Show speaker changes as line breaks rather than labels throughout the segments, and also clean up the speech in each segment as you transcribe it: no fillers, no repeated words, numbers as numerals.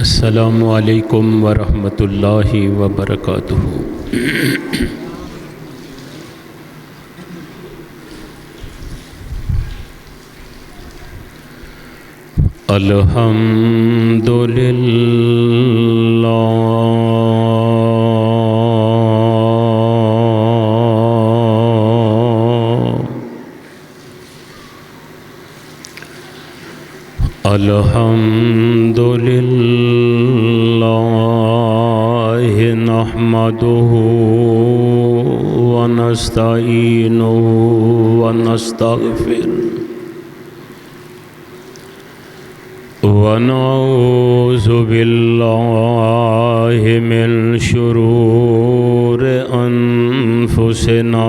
अस्सलामु अलैकुम वरहमतुल्लाहि वबरकातुहू। अल्हम्दुलिल्लाहि नहमदुहु व नस्तईनुहु व नस्तगफिरुहु व नऊज़ु बिल्लाहि मिन शुरूरि अनफुसिना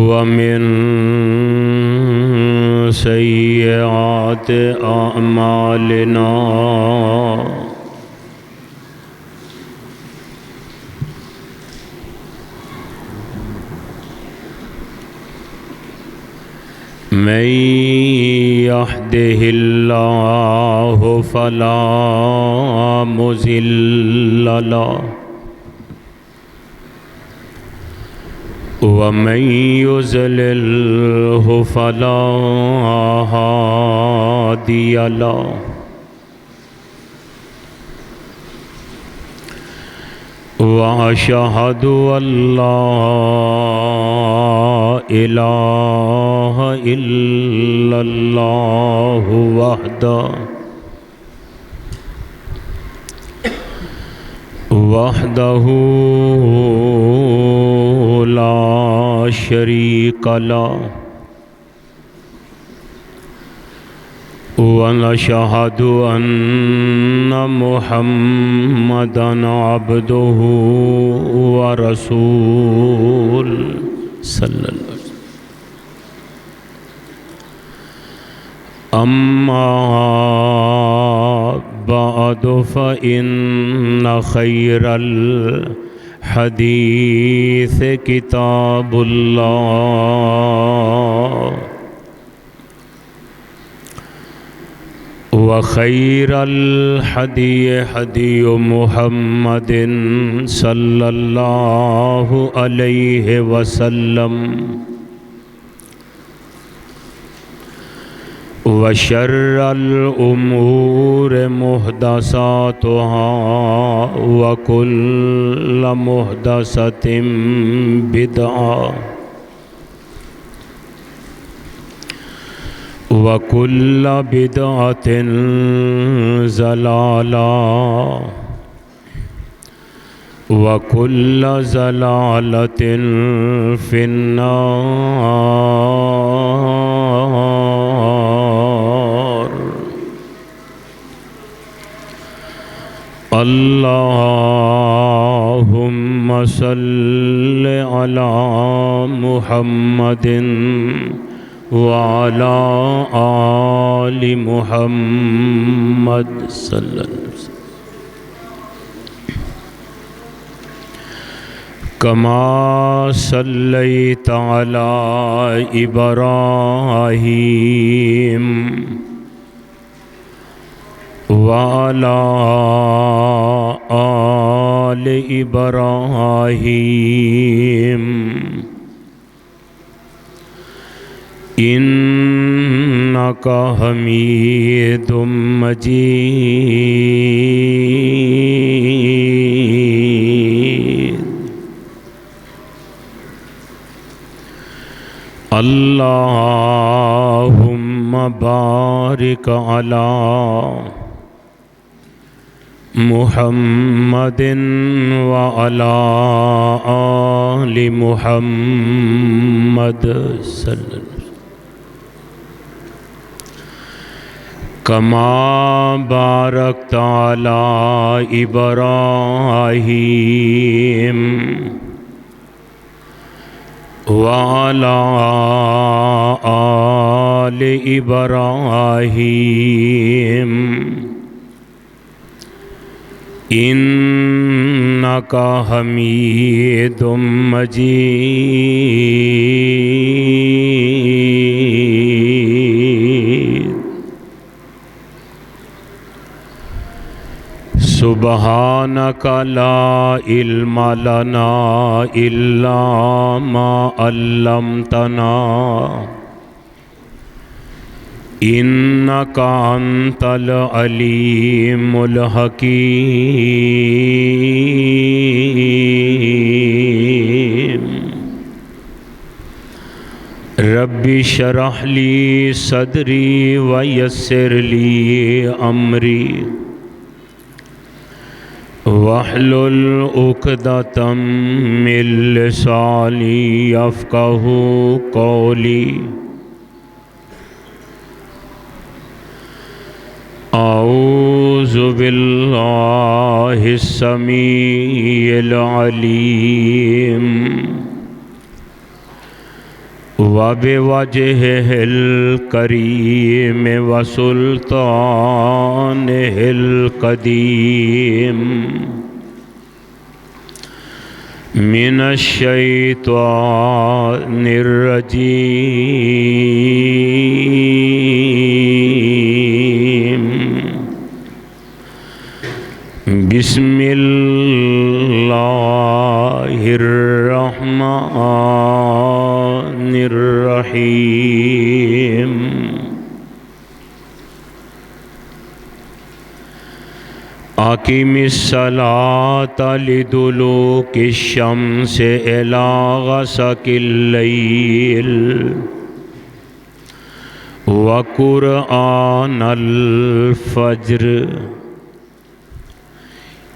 व मिन सय्यिआति अअमालिना। मन यहदिहिल्लाहु फला मुज़िल्ल लहु व मन युज़लिल्हु फला हादिय लहु। व अशहदु अल्ला इलाहा इल्लल्लाहु वहदहु ला शरीक लहु व नशहदु अन्ना मुहम्मदन अब्दुहु व रसूलुहु सल्लल्लाहु अलैहि वसल्लम। अम्मा बअदु फ़इन्न खैरल हदीस किताबुल्लाह व खैरल हदी हदी मुहम्मदिन सल्लल्लाहु अलैहि वसल्लम व शर्रल उमूर मुहदसातुहा व कुल्ल मुहदसतिन बिदअ व कुल्ल बिदअतिन ज़लाला व कुल्ल ज़लालतिन फिन्नार। अल्लाहुम्मा सल्लि अला मुहम्मदिन व अला आलि मुहम्मद सल्लल्लाहु अलैहि वसल्लम कमा सल्लैता अला इब्राहीम व अला आलि इब्राहीम इन्नका हमीदुम मजीद। अल्लाहुम्मा बारिक अला मुहम्मदिन व अला आलि मुहम्मद सल्लल्लाहु अलैहि वसल्लम कमा बारकता अला इब्राहीम व अला आलि इब्राहीम इन्नका हमीदुम मजीद। सुबहानक ला इल्म लना इल्ला मा अल्लमतना इन्नका अंतल अलीमुल हकीम। रब्बि शरह ली सदरी व यस्सिर ली अमरी वहलुल उक़दतम मिन लिसानी यफ़क़हू क़ौली। औज़ु बिल्लाहिस समीइल अलीम व बिवजहिल करीम व सुल्तानिहिल क़दीम मिनश शैतानिर रजीम। बिस्मिल्लाहिर्रहमानिर्रहीम। अक़ीमिस्सलाता लिदुलूकिश शम्सि इला ग़सक़िल लैल व क़ुरआनल फ़ज्र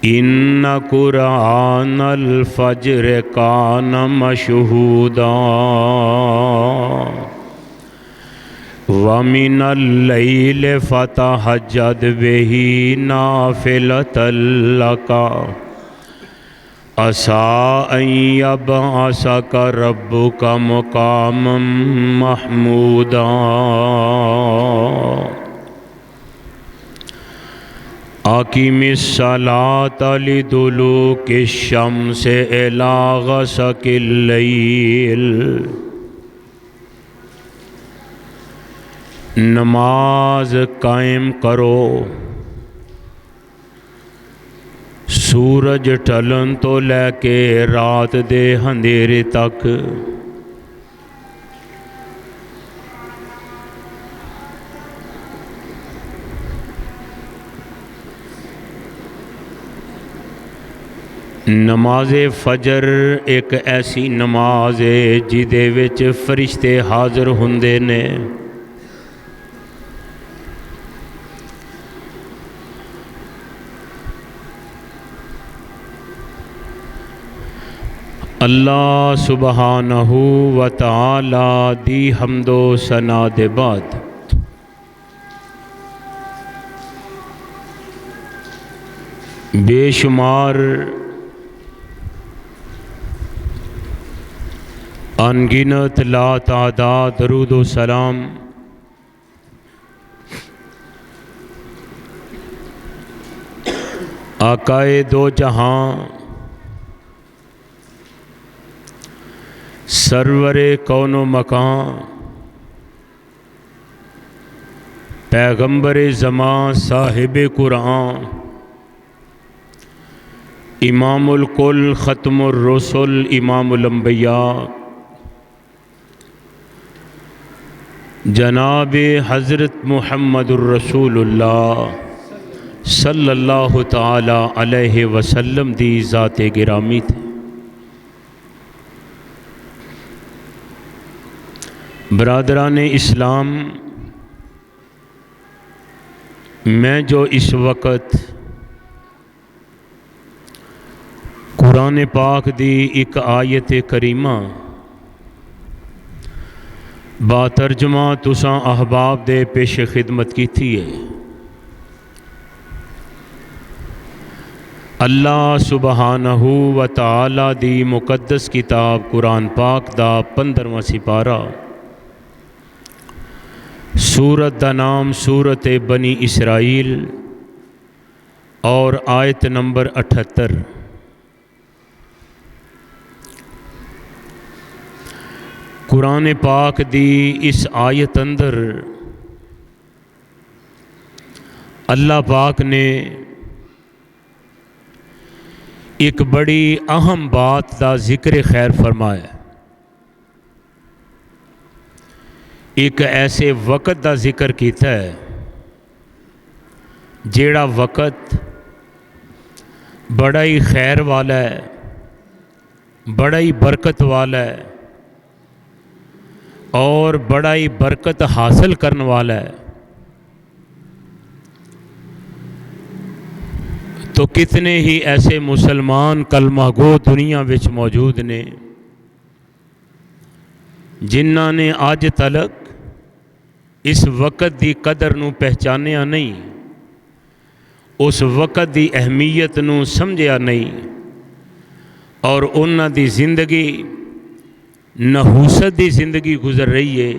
इन्न क़ुरआनल फ़ज्र कान मशहूदा व मिनल लैल फ़तहज्जद बिही नाफ़िलतल लका असा अन यबअसक रब्बुका मक़ामम महमूदा। अक़ीमिस्सलाता लिदुलूकिश शम्सि इला ग़सक़िल लैल। नमाज कायम करो सूरज ढलन तो लैके रात दे अंधेरे तक। नमाज़े फजर एक ऐसी नमाज है जिदे विच फरिश्ते हाज़र हुंदे ने। अल्लाह सुबहानहू व तआला दी हम्दो सना दे बाद बेशुमार अनगिनत ला तादाद दरूद व सलाम आकाए दो जहां सरवरे कौनो मकां पैगंबर ज़मां साहिब कुरान इमामुल कुल ख़त्मुर रसूल इमामुल अंबिया जनाब हज़रत मुहम्मदुर रसूलुल्लाह सल्लल्लाहु ताला अलैहि वसल्लम दी ज़ाते गिरामी थे। बरादराने इस्लाम, मैं जो इस वक़्त कुरान पाक दी एक आयत करीमा बातर्जुमा तुसां अहबाब दे पेश खिदमत की थी है। अल्लाह सुबहानहू व तआला दी मुकद्दस किताब कुरान पाक दा 15वां सिपारा सूरत दा नाम सूरत बनी इसराइल और आयत नंबर 78। कुरान पाक दी इस आयत अंदर अल्लाह पाक ने एक बड़ी अहम बात का जिक्र खैर फरमाया। एक ऐसे वक़्त का जिक्र किया है जेड़ा वक़्त बड़ा ही खैर वाला है, बड़ा ही बरकत वाला है और बड़ा ही बरकत हासिल करने वाला है। तो कितने ही ऐसे मुसलमान कलमा गो दुनिया विच मौजूद ने जिन्हां ने अज तक इस वक़्त की कदर नूं पहचानिया नहीं, उस वक़्त की अहमीयत नूं समझिया नहीं और उन्हां दी जिंदगी नहूसत की जिंदगी गुजर रही है।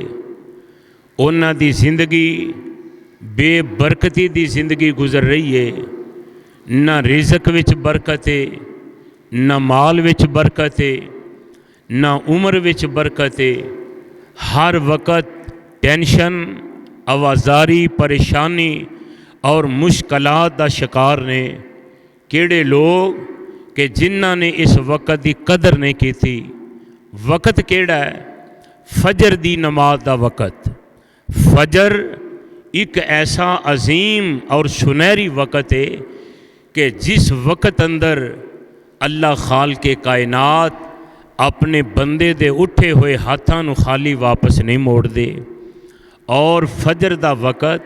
उन्हां दी जिंदगी बेबरकती की जिंदगी गुजर रही है। ना रिज़क विच बरकत है, ना माल विच बरकत है, ना उम्र विच बरकत है। हर वक़्त टेंशन, आवाजारी, परेशानी और मुश्किलात का शिकार ने। किहड़े लोग कि जिन्हां ने इस वक़्त की कदर नहीं की थी। वक़्त केड़ा है? फजर दी नमाज का वक़्त। फजर एक ऐसा अजीम और सुनहरी वक़्त है कि जिस वक़्त अंदर अल्लाह खाल के कायनात अपने बंदे दे उठे हुए हाथों नूं खाली वापस नहीं मोड़ते। और फजर का वक़्त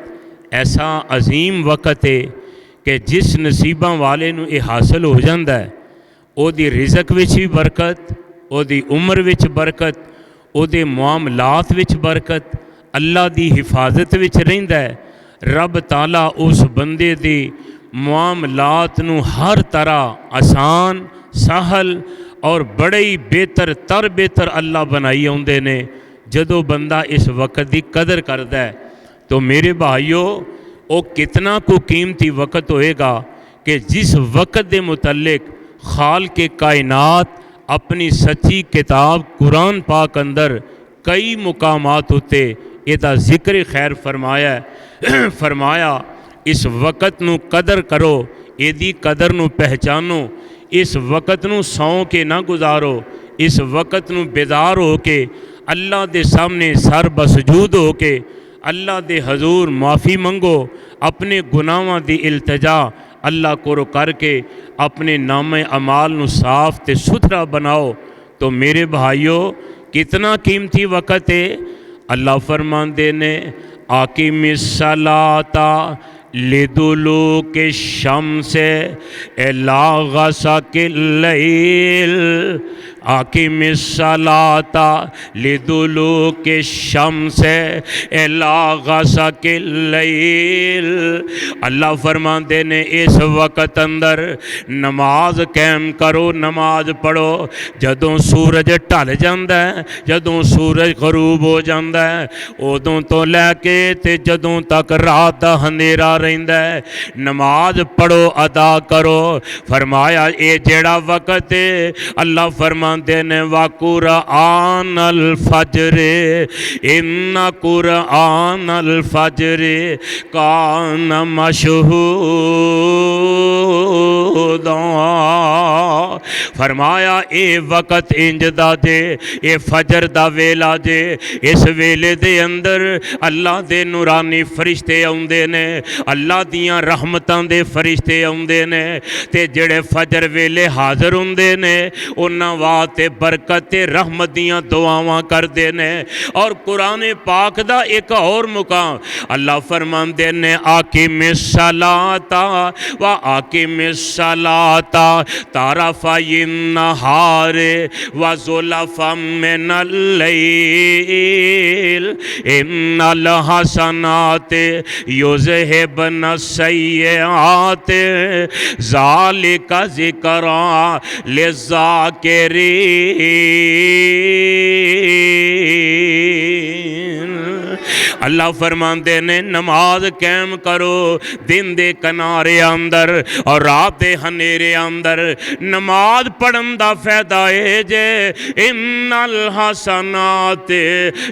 ऐसा अजीम वक़्त है कि जिस नसीबां वाले नूं ये हासिल हो जाता है, ओदी रिज़क विच भी बरकत, ओदी उम्र विच बरकत, ओदे मामलात विच बरकत, अल्लाह दी हिफाजत विच रहिंदा है। रब ताला उस बंदे दे मामलात नूं हर तरह आसान, सहल और बड़े ही बेहतर अल्लाह बनाई आउंदे ने जदों बंदा इस वक़्त की कदर करता है। तो मेरे भाइयों, वो कितना को कीमती वक़्त होएगा कि जिस वक़्त के मुतल्लिक खाल के कायनात अपनी सच्ची किताब कुरान पाक अंदर कई मुकामात होते इसका जिक्र खैर फरमाया है। फरमाया इस वक़्त नूं कदर करो, इहदी कदर नूं पहचानो, इस वक़्त नूं सौ के ना गुजारो, इस वक़्त नूं बेदार हो के अल्लाह दे सामने सर बसजूद हो के अल्लाह दे हजूर माफ़ी मंगो, अपने गुनाहां दी इल्तिजा अल्लाह को करके अपने नामे अमाल नूं साफ ते सुथरा बनाओ। तो मेरे भाइयों, कितना कीमती वक़्त है। अल्लाह फरमांदे ने आकिमिस्सलाता लिदुलूके शम्से इला गसकिल लैल। आकिमिस्सलाता लिदुलूके शम्से इला गसकिल लैल। अल्लाह फरमाते ने इस वक़्त अंदर नमाज कायम करो, नमाज पढ़ो। जदों सूरज ढल जाता है, जदों सूरज गरूब हो जाता है, उदों तो लैके ते जदों तक रात का हनेरा रहिंदा है, नमाज पढ़ो, अदा करो। फरमाया ये जेड़ा वक़्त है, अल्लाह फरमाते ने वा कुरआन अल फजर इन्ना कुरआन अल फजर कान मशहूदा। फरमाया ये वक़्त इंज दा जे, ये फजर दा वेला जे, इस वेले दे अंदर अल्लाह दे नूरानी फरिश्ते आउंदे ने, अल्लाह दियां रहमतां दे फरिश्ते आउंदे ने ते जेड़े फजर वेले हाज़र हुंदे ने उन्हां वास्ते बरकत ते रहमत दियां दुआवां करदे ने। और कुरान पाक दा एक और मुकाम अल्लाह फरमांदे ने आकिमिस्सलाता व आकिमिस्सलाता तारफ़ाइन नहार व ज़ुलफ़म मिनल लैल इन्नल हसनात युज़हिबन सय्यिआत ज़ालिका ज़िक्रा लिज़्ज़ाकिरीन। अल्लाह फरमाते ने नमाज कायम करो दिन दे किनारे अंदर और रात दे हनेरे अंदर। नमाज पढ़न दा फायदा है जे इन्नल हसनात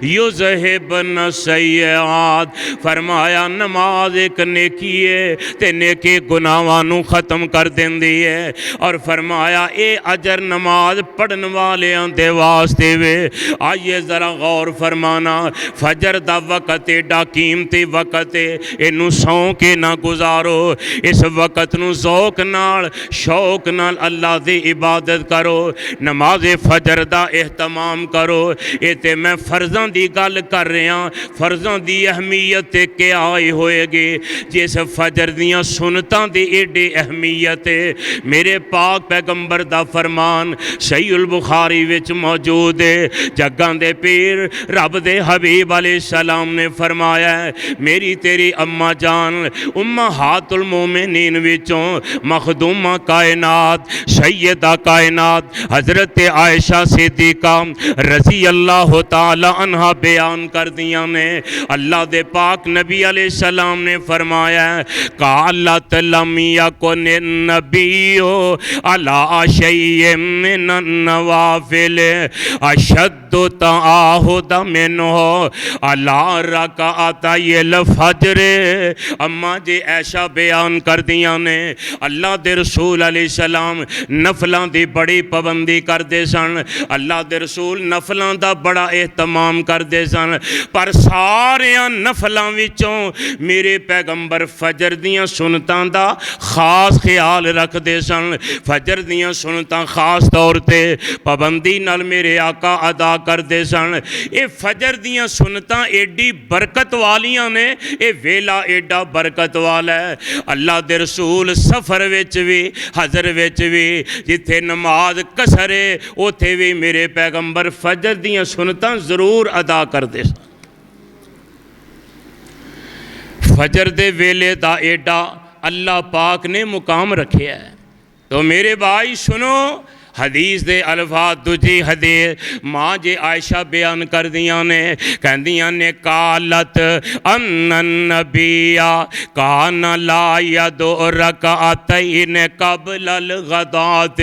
युज़हिबन सय्यात। फरमाया नमाज एक नेकी है ते नेकी गुनाहां नू खत्म कर देंदी है। और फरमाया ए अजर नमाज पढ़न वालियां दे वास्ते वे। आइए जरा गौर फरमाना, फजर दा वक़्त एडा कीमती वक़्त है, इनू सौ के ना गुजारो। इस वक़्त नू ज़ौक नाल शौक नाल अल्लाह दी इबादत करो, नमाज फजर दा एहतमाम करो। ये ते मैं फर्जां दी गल कर रहा, फर्जां दी अहमियत क्या आई होएगी जिस फजर दियां सुनतां दी एडी अहमियत है। मेरे पाक पैगंबर दा फरमान सहीहुल बुखारी विच मौजूद है। जग्गां दे पीर रब दे हबीब अलैहिस्सलाम ने फरमाया मेरी तेरी अम्मा जान उम्महातुल मोमिनीन विचों मखदूमा कायनात सैयदा कायनात हज़रत आयशा सिद्दीक़ा रज़ी अल्लाह ताला अन्हा बयान कर दिया ने। अल्लाह दे पाक नबी अलैहिस्सलाम ने फरमाया कालत लम यकुन नबियो अला शैय्यिन मिनन नवाफिल अशद्दु तआहुद मिनहु अला रकाअतैल फज्र। अम्मा जी ऐशा बयान कर दिया ने अल्लाह दे रसूल अलैहिस्सलाम नफलों की बड़ी पाबंदी करते सन। अल्लाह दे रसूल नफलों का बड़ा एहतमाम करते सन, पर सारिया नफलों विचों मेरे पैगंबर फजर दियां सुनतां दा खास ख्याल रखते सन। फजर दियां सुनतां खास तौर पर पाबंदी नाल मेरे आका अदा करते सन। ये फजर दियां सुनतां एडी बरकत वालियां ने, ये वेला एडा बरकत वाला है। अल्लाह दे रसूल सफ़र विच भी हज़र विच भी जिथे नमाज कसरे उथे भी मेरे पैगंबर फजर दियां सुनतां जरूर अदा करते सन। फजर दे वेले दा एडा अल्लाह पाक ने मुकाम रखे है। तो मेरे भाई सुनो हदीस दे अल्फाज दूजी हदीस माँ जे आयशा बयान कर दिया ने कहदियां ने कालत अन्नन नबिया कान ला यदो रकातैन कबलल गदात।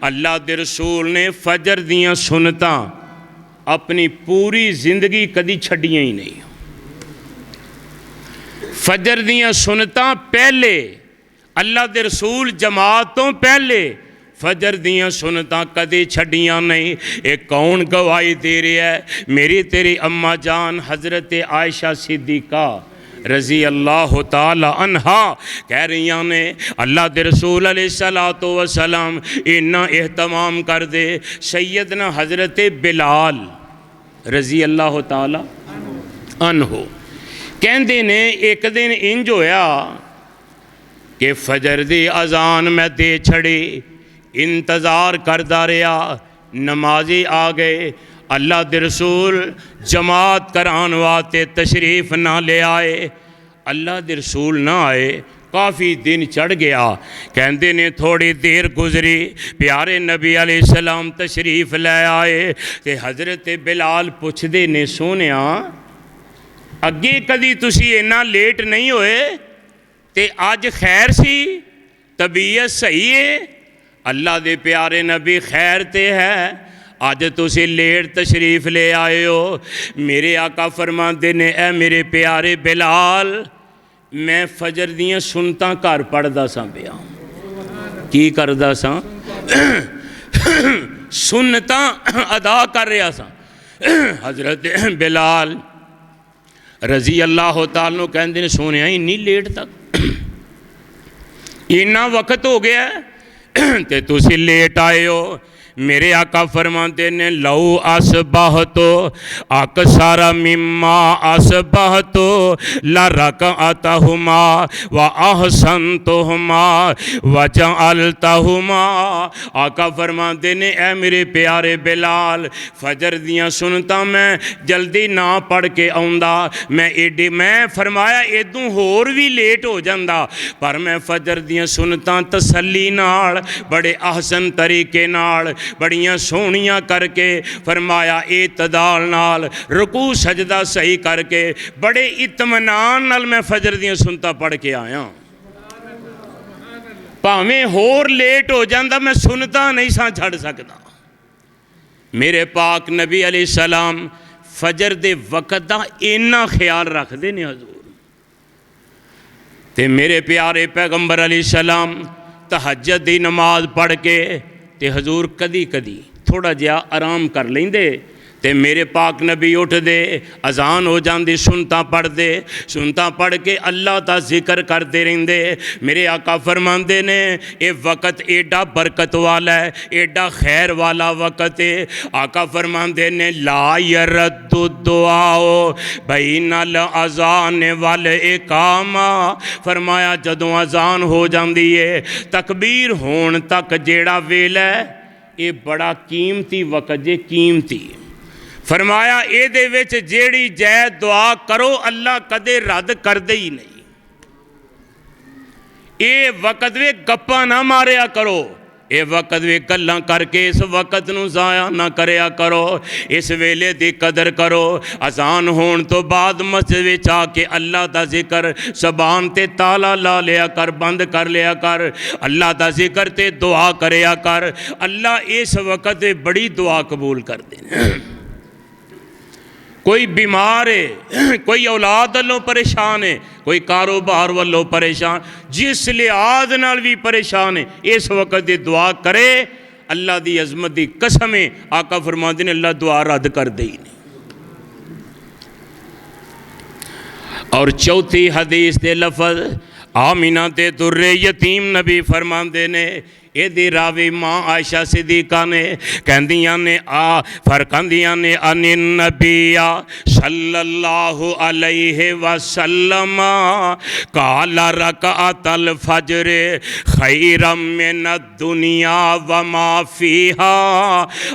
अल्लाह दे रसूल ने फजर दियां सुनतां अपनी पूरी जिंदगी कदी छड्डियां ही नहीं। फजर दियां सुनतां पहले अल्लाह दे रसूल जमात तो पहले फजर दियां सुनतां कदी छड्डियां नहीं। एक कौन गवाही दे रहा है? मेरी तेरी अम्मा जान हज़रत आयशा सिद्दीक़ा रज़ी अल्लाह ताला अन्हा कह रही ने अल्लाह दे रसूल अलैहिस्सलातु वस्सलाम इन्ना एहतमाम कर दे। सैयदना हज़रत बिलाल रज़ी अल्लाह ताला अन्हो कहंदे ने एक दिन इंज होया कि फजर दी अजान मैं दे छड़ी, इंतज़ार करता रहा, नमाजी आ गए। अल्लाह दे रसूल जमात करान वास्ते तशरीफ़ ना ले आए। अल्लाह दे रसूल ना आए, काफ़ी दिन चढ़ गया। कहते ने थोड़ी देर गुजरी, प्यारे नबी अलैहिस्सलाम तशरीफ़ ले आए ते हज़रत बिलाल पुछदे ने सोनिया अगे कदी तुसी इन्ना लेट नहीं होए ते अज खैर सी, तबीयत सही है? अल्लाह दे प्यारे नबी खैर ते है, अज तुसी लेट तशरीफ़ ले आए हो। मेरे आका फरमाते ने ए मेरे प्यारे बिलाल मैं फजर दियां सुनतां घर पढ़दा सा पिया। की करदा सा? सुनतां अदा कर रहा सा। हज़रत बिलाल रज़ी अल्लाह ताला कहते हैं सोनिया इन्नी लेट तक इन्ना वक्त हो गया ते तुसी लेट आए हो। मेरे आका फरमाते ने लऊ असबाह तो अकसारा मिम्मा असबाह तो ला रकाअतहुमा व अहसनतहुमा व जअलतहुमा। आका फरमाते ने ए मेरे प्यारे बिलाल फजर दियां सुनतां मैं जल्दी ना पढ़ के आउंदा, मैं फरमाया इदों होर भी लेट हो जांदा, पर मैं फजर दियां सुनतां तसल्ली नाल बड़े अहसन तरीके नाल बड़ियां सोहणियां करके फरमाया इतदाल नाल रुकू सजदा सही करके बड़े इत्मीनान नाल मैं फजर दियां सुनता पढ़ के आया। भावें होर लेट हो जाता मैं सुनता नहीं सा छड़ सकता। मेरे पाक नबी अलैहिस्सलाम फजर दे वक़्त का इन्ना ख्याल रखते ने हजूर। ते मेरे प्यारे पैगंबर अलैहिस्सलाम तहज्जुद दी नमाज पढ़ के ते हजूर कदी कदी थोड़ा जिहा आराम कर लेंदे ते मेरे पाक नबी उठदे अजान हो जाती सुनता पढ़ के अल्लाह का जिक्र करते रहेंदे। मेरे आका फरमाते ने ये वक़्त एडा बरकत वाला है, एडा खैर वाला वक़्त है। आका फरमाते ने ला यरद्दु दुआओ बैनल अजान वल इकामा। फरमाया जदों अजान हो जाती है तकबीर होण तक जेड़ा वेला है ये बड़ा कीमती वक़्त जे, कीमती। फरमाया ये विच जेड़ी जै दुआ करो अल्लाह कदे रद्द करदे ही नहीं। ये वक़्त वे गप्पा ना मारिया करो, ये वक़्त वे गल्लां करके इस वक़्त नूं ज़ाया ना करया करो। इस वेले दी कदर करो। अजान होण तो बाद मस्जिद विच आके अल्लाह दा जिक्र ज़बान ते ताला ला लिया कर, बंद कर लिया कर। अल्लाह दा जिक्र ते दुआ करया कर। अल्लाह इस वक़्त बड़ी दुआ कबूल करदे ने। कोई बीमार है, कोई औलाद वालों परेशान है, कोई कारोबार वालों परेशान, जिस लिहाज नाल भी परेशान है इस वक़्त दी दुआ करे। अल्लाह दी अजमत दी कसम है आका फरमाते ने अल्लाह दुआ रद्द कर दे ही नहीं। और चौथी हदीस दे लफज आमिना ते दुर्रे यतीम नबी फरमाते ने ये रावी माँ आयशा सिद्दीक़ा ने कहदियां ने फरकांदियां ने अनिन नबिया सल्लल्लाहु अलैहि वसल्लम काला रकातल फजर खैरम मिन दुनिया व मा फीहा।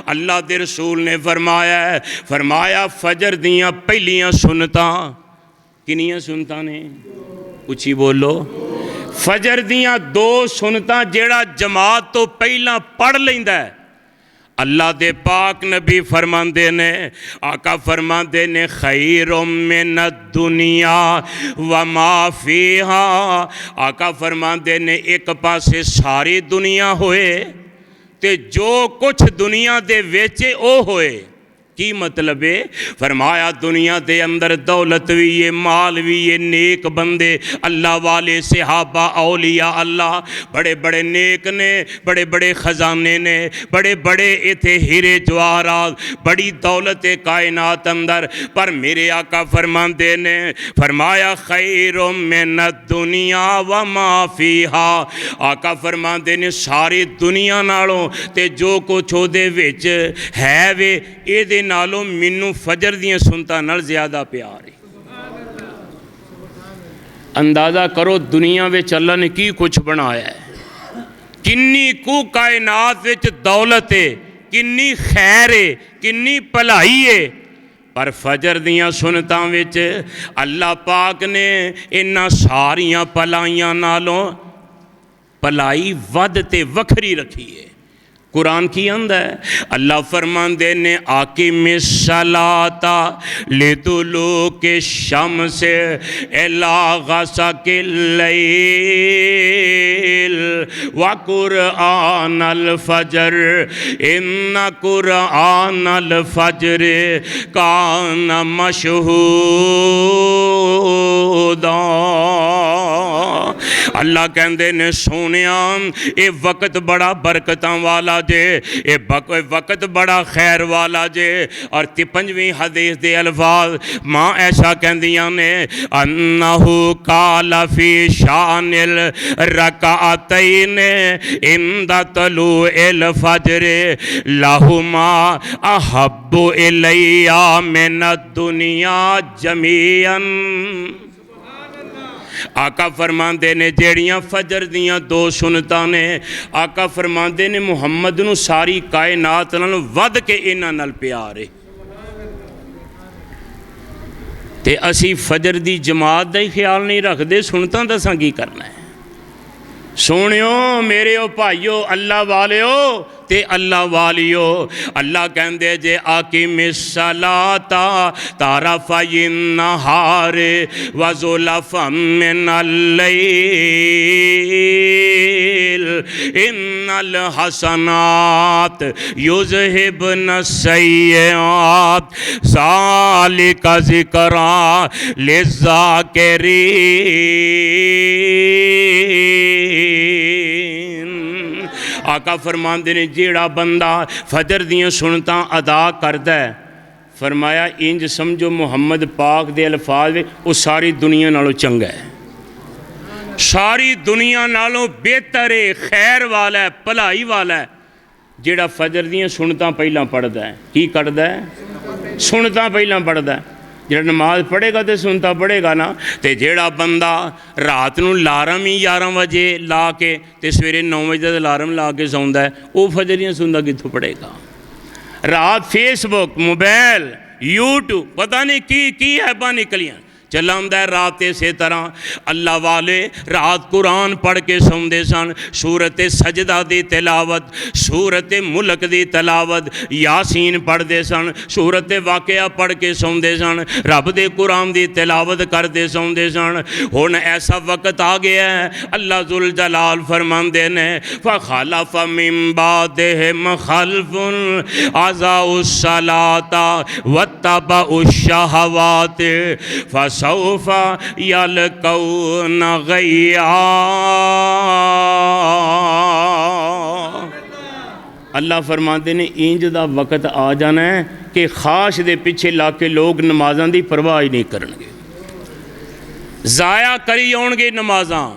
अल्लाह दे रसूल ने फरमाया फजर दियाँ पहलियां सुनतां किनियां सुनतां ने, उची बोलो। फजर दियाँ दो सुनतां जेड़ा जमात तो पहला पढ़ लैंदा है अल्लाह दे पाक नबी फरमाते ने, आका फरमाते ने खैरुम मिन दुनिया व मा फीहा। आका फरमाते ने एक पासे सारी दुनिया होए ते जो कुछ दुनिया दे विच ओ होए। की मतलब है? फरमाया दुनिया के अंदर दौलत भी है, माल भी है, नेक बंदे अल्लाह वाले सहाबा औलिया अल्लाह बड़े बड़े नेक ने, बड़े बड़े खजाने ने, बड़े बड़े इथे हीरे जवाहरात, बड़ी दौलत है कायनात अंदर। पर मेरे आका फरमाते ने फरमाया खैरुम मिन दुनिया व मा फीहा। आका फरमाते ने सारी दुनिया नालों ते जो कुछ ओदे विच है वे ये नालों मैनू फजर दियां सुनता नाल ज़्यादा प्यार है। अंदाज़ा करो दुनिया विच अल्लाह ने की कुछ बनाया है, किन्नी कु कायनात विच दौलत है, किन्नी खैर है, किन्नी भलाई है। पर फजर दियां सुनतां विच अल्लाह पाक ने इन्हां सारियां भलाइयां नालों भलाई वध ते वखरी रखी है। कुरान की आंदा है अल्लाह फरमाते ने आकिमिस सलाता लिदुलूके शम्स इला गसकिल लैल व कुरआनल फजर इन्ना कुरआनल फजर कान मशहूदा। अल्लाह कहते ने सोनिया ये वक़्त बड़ा बरकतां वाला जे, ये वक़्त बड़ा खैर वाला जे। और 53वीं हदीस दे अल्फाज माँ ऐसा कहदियां ने अन्नहु काला फी शानिल रकातैन इंदा तलूइल फजर लहुमा अहब्बु इलैया मिनद दुनिया जमीअन। आका फरमाते ने जेड़ियां फजर दियां दो सुनतां ने आका फरमाते ने मुहम्मद नूं सारी कायनात नाल वध के इन्हां नाल प्यार है। ते असी फजर दी जमात दा ही ख्याल नहीं रखते, सुनतां दसां की करना है। सुनियो मेरे भाइयो अल्लाह वालियो ते अल्लाह वालियो, अल्लाह कहंदे जे आकिमिस्सलाता तारफ़इन नहार व ज़ुलफ़म मिनल लैल इन्नल हसनात युज़हिबन सय्यिआत ज़ालिका ज़िक्रा लिज़्ज़ाकिरीन। आका फरमांदे ने जेड़ा बंदा फजर दियां सुनतां अदा करदा है, फरमाया इंज समझो मुहम्मद पाक दे अल्फाज वो सारी दुनिया नालों चंगा है, सारी दुनिया नालों बेहतर है, खैर वाला है, भलाई वाला है। जेड़ा फजर दियां सुनतां पहलां पढ़दा है, की करदा है? सुनतां पहलां पढ़दा है। जेड़ा नमाज पढ़ेगा तो सुनता पढ़ेगा ना। तो जेड़ा बंदा रात नूं अलार्म ही 11 बजे ला के ते सवेरे 9 बजे का अलार्म ला के सौंदा है, वो फजरियां सुनता कित्थों पढ़ेगा? रात फेसबुक, मोबाइल, यूट्यूब, पता नहीं की ऐपां निकलियां चलांदा है रात। इसे तरह अल्लाह वाले रात कुरान पढ़ के सौंदे सन, सूरत सजदा दी तिलावत, सूरत मुल्क दी तिलावत, यासीन पढ़ते सन, सूरत वाक़या पढ़ के सौंदे सन, रब दे कुरान दी तिलावत करते सौंदे सन। हुण ऐसा वक्त आ गया है, अल्लाह जुल जलाल फरमांदे ने फ़ख़लफ़ मिन बादिहिम ख़ल्फ़ुन अज़ाउस सलाता वत्तबउश शहवात सौफा यलकौन गय्या। अल्लाह फरमाते ने इंज दा वक्त आ जाना है कि खाश दे पिछे ला के लोग नमाज़ां दी परवाह ही नहीं करनगे, ज़ाया करी आउणगे नमाज़ां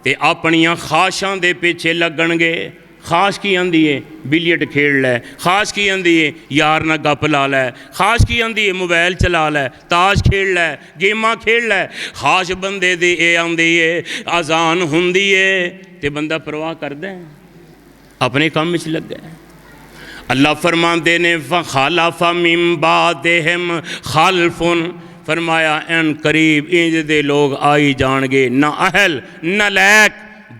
ते अपनियां खाशां दे पिछे लगणगे। खास की आंदी है बिलियट खेल लै, खास की आंदी है यार ना गप ला लै, खास की आंदी है मोबाइल चला लै, ताश खेल लै, गेमां खेल लै। खास बंदे दी ये आंदी है अजान हुंदी है ते बंदा परवाह करदा है, अपने काम विच लग्गा है। अल्लाह फरमांदे ने फ़ख़लफ़ मिन बादिहिम ख़ल्फ़ुन, फरमाया एन करीब इंज दे लोग आई जाणगे ना अहल नलैक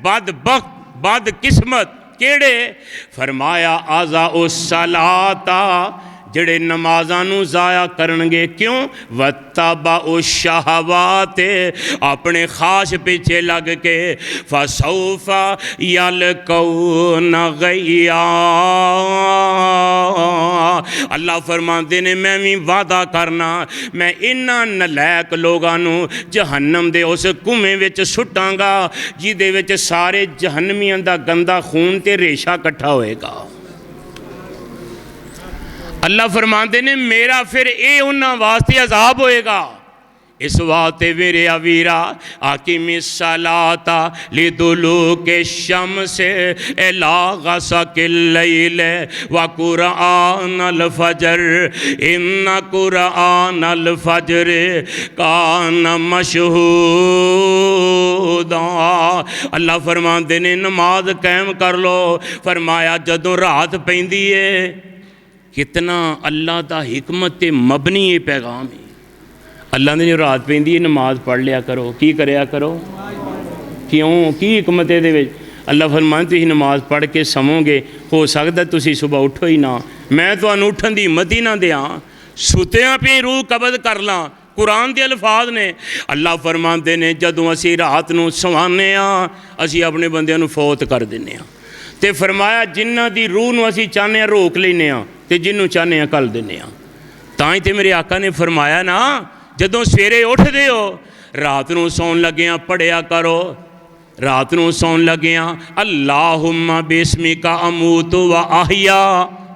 बदबख्त बदकिस्मत। केड़े? फरमाया आज़ा उस सलाता, जड़े नमाज़ां नूं ज़ाया करनगे। क्यों? वत्तबा उस शहवात, अपने खाश पीछे लग के। फसौफा यलकौन गय्या, अल्लाह फरमाते ने मैं भी वादा करना, मैं इन्हां नलैक लोगां नूं जहन्नम दे उस कुएं विच सुट्टांगा जिहदे विच सारे जहन्नमियां दा गंदा खून ते रेशा इकट्ठा होएगा। अल्लाह फरमाते ने मेरा फिर ये उन्हां वास्ते अजाब होएगा। इस वास्ते मेरे अवीरा आकिमिस्सलाता लिदुलूके शम्स इला गसकिल लैल व कुरआनल फजर इन्ना कुरआनल फजर कान मशहूदा। अल्लाह फरमाते ने नमाज कायम कर लो। फरमाया जदों रात पैंदी है, कितना अल्लाह का हिकमत ते मबनी ये पैगाम है। अल्लाह ने जो रात पैंदी है नमाज पढ़ लिया करो, की करया करो, क्यों की हिकमत है? अल्लाह फरमाते तुसीं नमाज पढ़ के सवोगे, हो सकता तुसीं सुबह उठो ही ना, मैं तुहानूं उठन दी हिम्मत ही ना दियां, सुत्तियां पे रूह कबज़ कर लां। कुरान के अल्फाज ने। अल्लाह फरमाते ने जदों असीं रात नूं सवाने आ, असीं अपने बंदियां नूं फौत कर दिंदे आ। ते फरमाया जिन्हां दी रूह नूं असीं चाहने रोक लैने आ ते जिन्हों चाहने कल दिने। ताई तो मेरे आका ने फरमाया ना जदों सवेरे उठदे हो रात नूं सौन लग्गियां पढ़िया करो, रात नूं सौन लग्गियां अल्लाहुम्मा बिस्मिका अमूतु व आहिया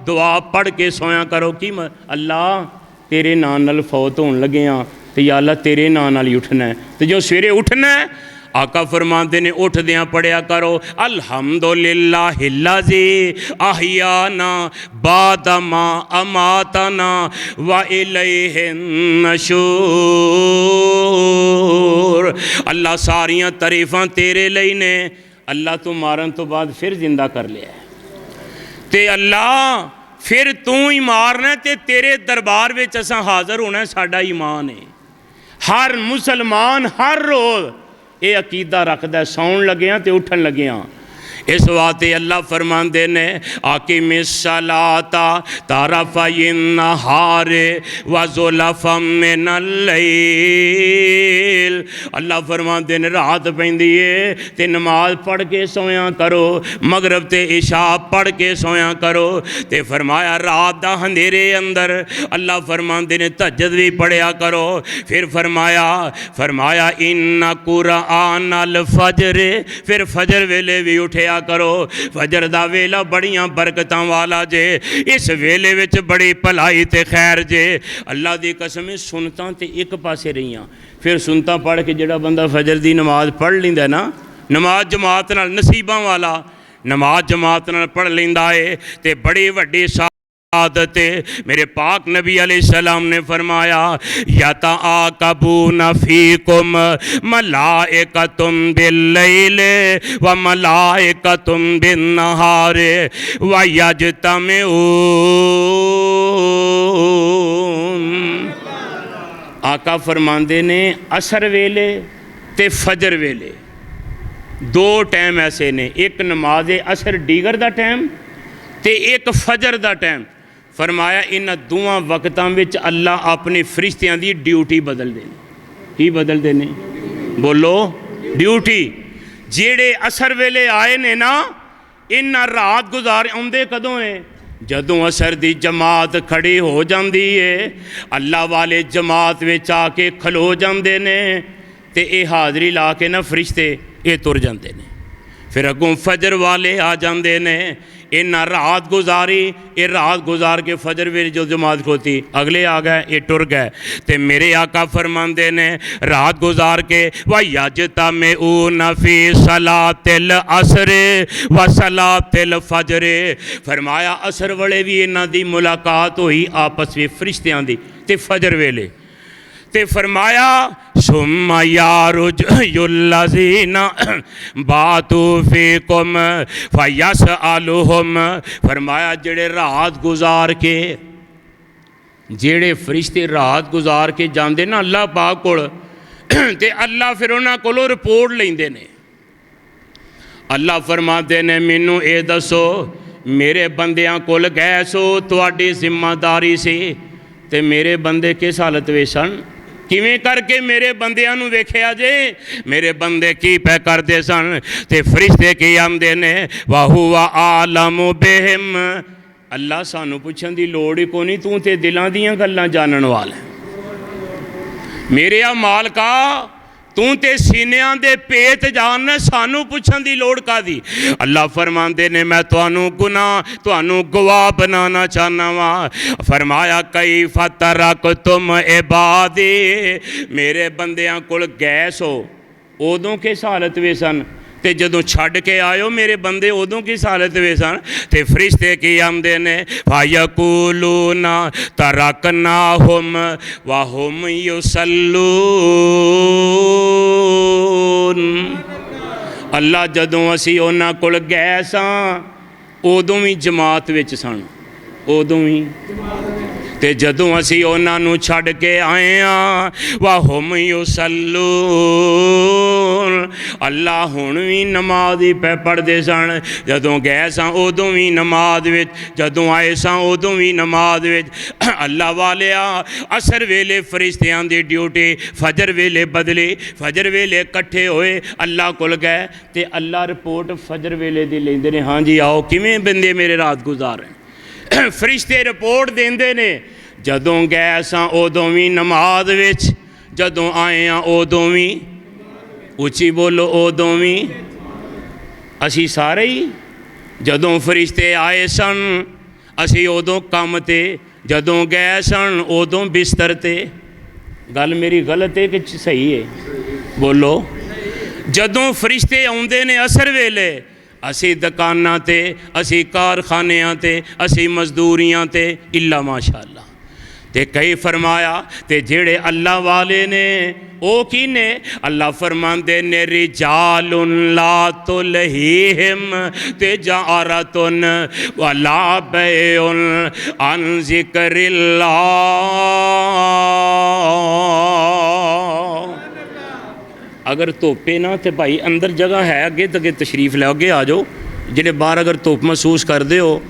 दुआ पढ़ के सोया करो। कि अल्लाह तेरे नाम नाल फौत होन लग्गियां ते या अल्लाह तेरे नाम नाल ही उठना है। तो जो सवेरे उठना है आका फरमाते ने उठदियां पढ़िया करो अल्हम्दुलिल्लाहिल्लज़ी अहयाना बादमा अमातना व इलैहिन नशूर। अल्लाह सारियां तारीफां तेरे लिए ने, अल्लाह तू मारन तो बाद फिर जिंदा कर लिया ते अल्लाह फिर तू ही मारना ते तेरे दरबार विच असां हाज़र होना। साडा ईमान है हर मुसलमान हर रोज़ ये अकीदा रखदा सौन लग्या तो उठन लग्या। इस वास्ते अल्लाह फरमांदे ने आकिम सलाता तारफ़इन नहारे व ज़ुलफ़म मिनल लैल। अल्लाह फरमांदे ने रात पैंदी है ते नमाज पढ़ के सोया करो, मगरब ते इशा पढ़ के सोया करो। ते फरमाया रात दा अंधेरे अंदर अल्लाह फरमांदे ने तहज्जुद भी पढ़िया करो। फिर फरमाया इन्ना कुरान अल फजर, फिर फजर वेले भी उठिया करो। फजर दा वेला बड़ियां बरकतां वाला जे, इस वेले विच बड़ी भलाई ते खैर जे। अल्लाह दी कसम सुनतां ते एक पासे रहियां, फिर सुनतां पढ़ के जिहड़ा बंदा फजर दी नमाज पढ़ लैंदा ना, नमाज जमात नाल नसीबां वाला नमाज जमात नाल पढ़ लैंदा है ते बड़ी वड्डी आदत मेरे पाक नबी अलैहिस्सलाम ने फरमाया याता आकबूना फीकुम मलाइकतुम बिल्लैल व मलाइकतुम बिन्नहार व यजतमिऊन। आका फरमांदे ने असर वेले ते फजर वेले दो टाइम ऐसे ने, एक नमाज असर डीगर दा टाइम ते एक फजर दा टाइम। फरमाया इन दोवां वक्तां विच अल्लाह अपने फरिश्तियां दी ड्यूटी बदल देने। की बदल देने? बोलो ड्यूटी। जेड़े असर वेले आए ने ना, इन्ना रात गुजार आउंदे कदों है? जदों असर दी जमात खड़ी हो जाती है, अल्लाह वाले जमात विच आके खलो जाते ने ते ये हाज़री ला के ना फरिश्ते ये तुर जाते हैं। फिर अगों फजर वाले आ जाते ने, इन्ना रात गुजारी, ये रात गुजार के फजर वे जो जमात खोती अगले आ गए, ये टुर गए। तो मेरे आका फरमांदे ने रात गुजार के वयजता में ऊ नफी सलातिल असर व सलातिल फजर। फरमाया असर वाले भी इन्हां दी मुलाकात हुई आपस में फरिश्तियां दी ते फजर वेले। ते फरमाया सुम्मा यारुजुल्लज़ीना बातू फीकुम फयसअलुहुम। फरमाया जेड़े रात गुजार के, जेड़े फरिश्ते रात गुजार के जाते ना अल्लाह पाक कोल, ते अल्लाह फिर उन्हां कोलों रिपोर्ट लेंदे ने। अल्लाह फरमाते ने मैनू ये दसो मेरे बंदियां कोल गए सो, तुहाडी जिम्मेदारी सी, ते मेरे बंदे किस हालत में सन? किवें करके मेरे बंदियां नूं वेखिया जे, मेरे बंदे की पै करदे सन? ते फरिश्ते की आंदे ने वाहुवा आलमु बिहिम। अल्लाह सानू पुछण दी लोड़ ही कोई नहीं, तू ते दिलां दीयां गल्लां जानन वाला। मेरे आ मालका तू ते सीनियां दे पेत जान, सानू पुछण दी लोड़ कादी? अल्लाह फरमांदे ने मैं तुहानू गुनाह तुहानू गवाह बनाना चाहना वा। फरमाया कई फतरक तुम इबादी, मेरे बंदियां कोल गए सो उदों किस हालत में सन, ते जदों छड़ के आयो मेरे बंदे उदों किस हालत में सन? ते फरिश्ते की आंदे ने फायकूलूना तरकनाहुम वहुम युसल्लून। अल्लाह जदों असी उन्हां कोल गए सां उदों भी जमात विच सन, उदों ही ते जदों असी उन्हां नूं छड़ के आए हैं वहुम युसल्लून। अल्लाह हुण भी नमाज ही पै पढ़दे सन, जदों गए सां उदों भी नमाज विच, जदों आए सां उदों भी नमाज विच। अल्लाह वालिया असर वेले फरिश्तियां दी ड्यूटी फजर वेले बदली, फजर वेले इकट्ठे होए अल्लाह कोल गए ते अल्लाह रिपोर्ट फजर वेले दी लैंदे ने, हाँ जी आओ किवें बंदे मेरे रात गुजार। फरिश्ते रिपोर्ट देंदे ने जदों गए सां उदों भी नमाज विच, जदों आए हैं उदों भी, उची बोलो उदों भी। असी सारे ही जदों फरिश्ते आए सन असी उदों काम ते, जदों गए सन उदों बिस्तर ते। गल मेरी गलत है कि सही है? बोलो। जदों फरिश्ते आउंदे ने असर वेले असी दुकानां ते, असी कारखानियां ते, असी मजदूरियां ते, इल्ला माशाअल्लाह। ते कई फरमाया ते जेड़े अल्लाह वाले ने ओ की ने? अल्लाह फरमांदे ने रिजालुन ला तुलहीहिम तिजारतुन वला बैउन अन जिक्रिल्लाह। अगर धुप्पे ना तो भाई अंदर जगह है, अगे तो अगे तशरीफ लो, अगे आ जाओ। जेडे बाहर अगर धुप महसूस करते हो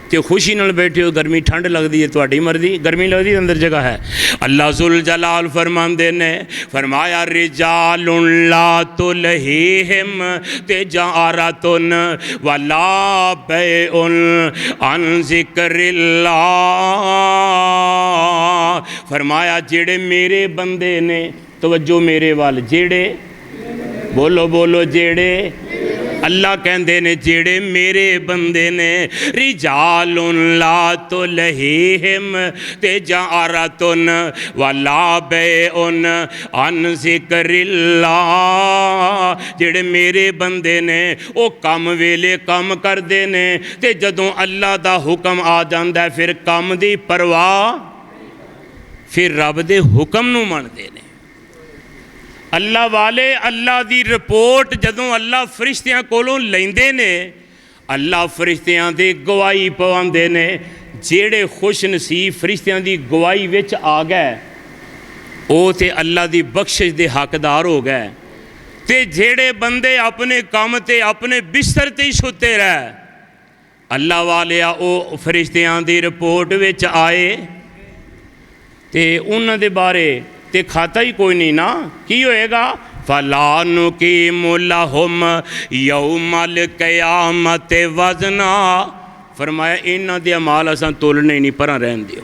तो खुशी नाल बैठे हो, गर्मी ठंड लगती है तुहाडी मर्जी, गर्मी लगती है अंदर जगह है। अल्लाह जुल जलाल फरमांदे ने, फरमाया रिजालुन ला तुलहीहिम तिजारतुन वला बैउन अन ज़िक्रिल्लाह। फरमाया जेड़े मेरे बंदे ने, तवज्जो मेरे वाल, जेड़े बोलो बोलो, जेड़े अल्लाह कहते ने जेड़े मेरे बंदे ने, रिजालुन ला तुलहीहिम तिजारतुन वला बैउन अन ज़िक्रिल्लाह। जेड़े मेरे बंदे ने वो कम वेले कम करते ने, ते जदों अल्लाह दा हुक्म आ जांदा है फिर कम दी परवाह, फिर रब दे हुक्म नूं मनदे ने। अल्लाह वाले अल्लाह दी रिपोर्ट जदों अल्लाह फरिश्तियां कोलों लैंदे ने, अल्लाह फरिश्तियां दी गवाही पवांदे ने। जेड़े खुश नसीब फरिश्तियां दी गवाही विच आ गए वो ते अल्लाह दी बख्शिश दे हकदार हो गए, ते जेड़े बंदे अपने काम ते अपने बिस्तर ते ही सुते रहे, अल्लाह वाले वो फरिश्तियां दी रिपोर्ट विच आए ते उन्हां दे बारे ते खाता ही कोई नहीं ना, की होएगा? फला नुकीमु लहुम यौमल क़यामत वज़ना। फरमाया इन्हां दे अमाल असां तोलने नहीं, परां रहन दिओ,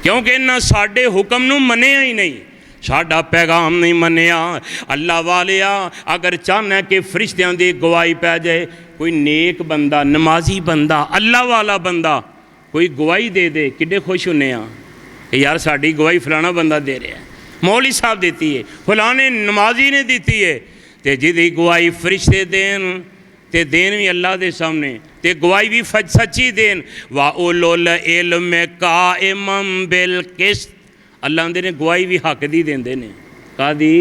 क्योंकि इन्हां साडे हुक्म नूं मन्निया ही नहीं, साडा पैगाम नहीं मन्निया। अल्लाह वालिया अगर चाहना कि फरिश्तियां दी गवाही पै जाए, कोई नेक बंदा, नमाजी बंदा, अल्लाह वाला बंदा कोई गवाही दे दे, किड्डे खुश होने आ यार साड़ी गवाही फलाना बंदा दे रहा है, मौलवी साहब देती है, फलाने नमाजी ने दी है, तो जिदी गवाही फरिश्ते देन ते देन भी अल्लाह के सामने, ते गवाही भी सच्ची देन। वा उलुल इल्म काइमम बिल किस्त। अल्लाह ने गवाही भी हक दी देंदे ने, कादी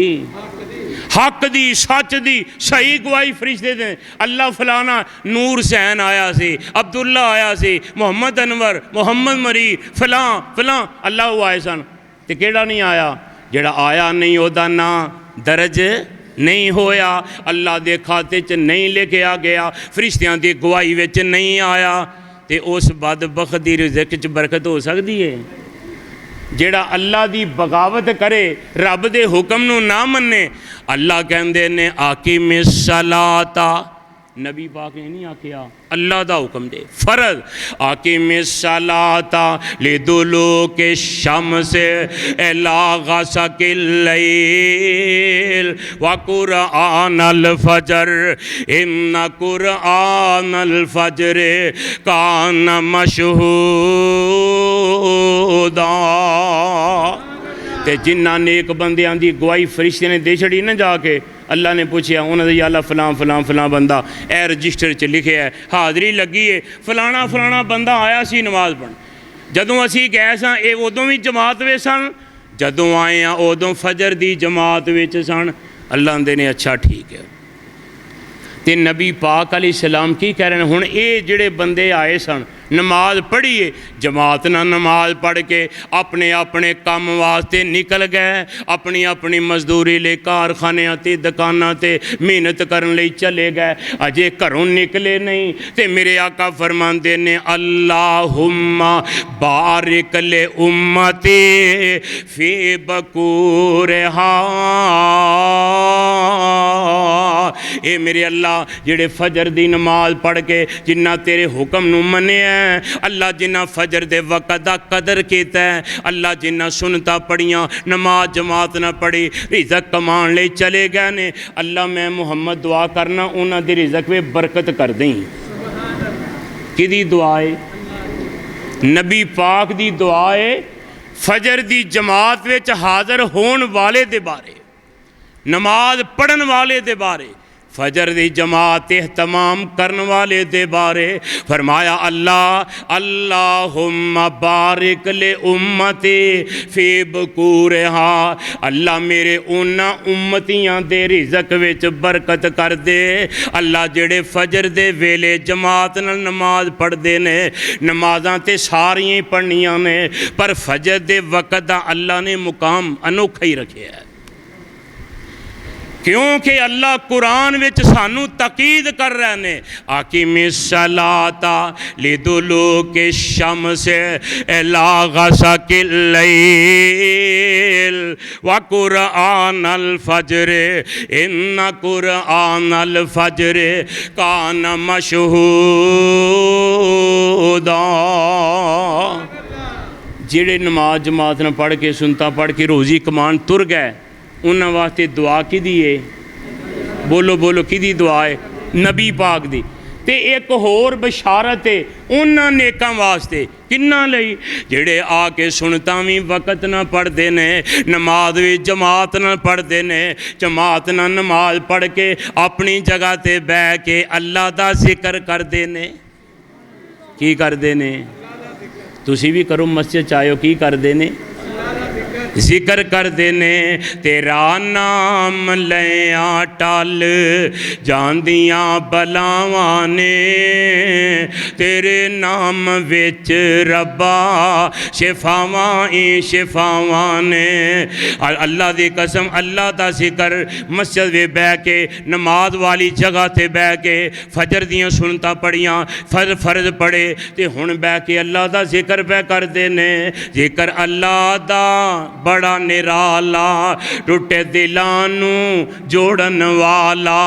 हक दी, सच दी, सही गवाही फरिश्ते दे। अल्लाह फलाना नूर हुसैन आया सी, अब्दुल्ला आया सी, मोहम्मद अनवर, मोहम्मद मरीर, फलां फलां अल्लाह वो आए सन, ते केड़ा नहीं आया? जेड़ा आया नहीं ओदा ना दर्ज नहीं होया, अल्लाह दे खाते च नहीं लिखिया गया, फरिश्तियां दी गवाही विच नहीं आया, ते उस बदबख्त दी रिज़्क च बरकत हो सकती है? जेड़ा अल्लाह दी बगावत करे, रब दे हुक्म नूं ना मन्ने। अल्लाह कहंदे ने आकिमिस सलाता, नबी पाक ने नहीं आखिया, अल्लाह दा हुक्म दे फर्ज। आकिमिस सलाता लिदुलूके शम्स इला गसकिल लैल व कुरआनल फजर इन्ना कुरआनल फजर कान मशहूदा। ते जिन्ना नेक बंदियां दी गवाही फरिश्ते ने दे छड़ी ना, जाके अल्लाह ने पूछा उन्होंने, अल्लाह फलां फलां फलां बंदा ए रजिस्टर च लिखे है, हाज़री लगी है, फलाना फलाना बंदा आया सी नमाज पढ़। जदों असी गए सां ये उदों भी जमात में सन, जदों आए हैं उदों फजर दी जमात विच सन। अल्लाह दे ने अच्छा ठीक है। तो नबी पाक अलैहिस्सलाम की कह रहे हैं, हुण ये जिहड़े बंदे आए सन नमाज पढ़िए, जमात ना नमाज पढ़ के अपने अपने काम वास्ते निकल गए, अपनी अपनी मजदूरी ले कारखानियां ते दुकानां ते मेहनत करन लई चले गए, अजे घरों निकले नहीं। ते मेरे आका फरमांदे ने अल्लाहुम्मा बारिक ले उम्मती फी बकूरहा। ए मेरे अल्लाह जेड़े फजर दी नमाज पढ़ के जिन्ना तेरे हुक्म नूं मन्निया, अल्लाह जिन्ना फजर दे वक़्त दा कदर कीता है, अल्लाह जिन्ना सुनता पढ़ियां, नमाज जमात ना पढ़ी, रिज़क कमान ले चले गए ने, अल्लाह मैं मुहम्मद दुआ करना उन्हां दी रिज़क में बरकत कर दें। किदी दुआ है? नबी पाक दी दुआ है, फजर दी जमात विच हाज़र होने वाले दे बारे, नमाज पढ़न वाले दे बारे, फजर दी जमात एहतमाम करने वाले दे बारे फरमाया अल्लाह अल्लाहुम्मा बारिक ले उम्मती फी बकूरहा। अल्लाह मेरे उन्हां उम्मतियां दे रिज़क विच बरकत कर दे। अल्लाह जेड़े फजर दे वेले जमात नाल नमाज पढ़दे ने, नमाज़ां ते सारियां ही पढ़नियां ने, पर फजर दे वक़्त दा अल्लाह ने मुकाम अनोखा ही रखिया है क्योंकि अल्लाह कुरान विच सानू तकीद कर रहे ने आकिमी सलाता लिदुलूकी शम्स इला गसकिल लैल व कुरआनल फज्र इन्ना कुरआनल फज्र कान मशहूदा। जिहड़े नमाज जमात न पढ़ के सुनता पढ़ के रोज़ी कमान तुर गए उन्होंने वास्ते दुआ किदी है? बोलो बोलो किदी दुआ है? नबी पाक दी। ते एक होर बशारत है उन्हां नेकां वास्ते किन्ना लई जिहड़े आके सुनता भी वक़्त ना पढ़ते ने, नमाज भी जमात ना पढ़ते ने, जमात ना नमाज पढ़ के अपनी जगह ते बह के अल्लाह दा जिक्र करते ने। की करते ने? तुसी भी करो, मस्जिद आयो, की करते ने? जिक्र करते ने। तेरा नाम लिया टल जांदियां बलावां ने, तेरे नाम विच रब्बा शिफावां ही शिफावां ने। अल्लाह दी कसम, अल्लाह दा जिक्र मस्जिद में बह के नमाज वाली जगह ते बह के फजर दियां सुनता पढ़ियां, फर्ज पढ़े ते हुण बह के अल्लाह दा जिक्र पे करते ने। जिक्र अल्लाह दा बड़ा निराला, टुटे दिलां नू जोड़न वाला,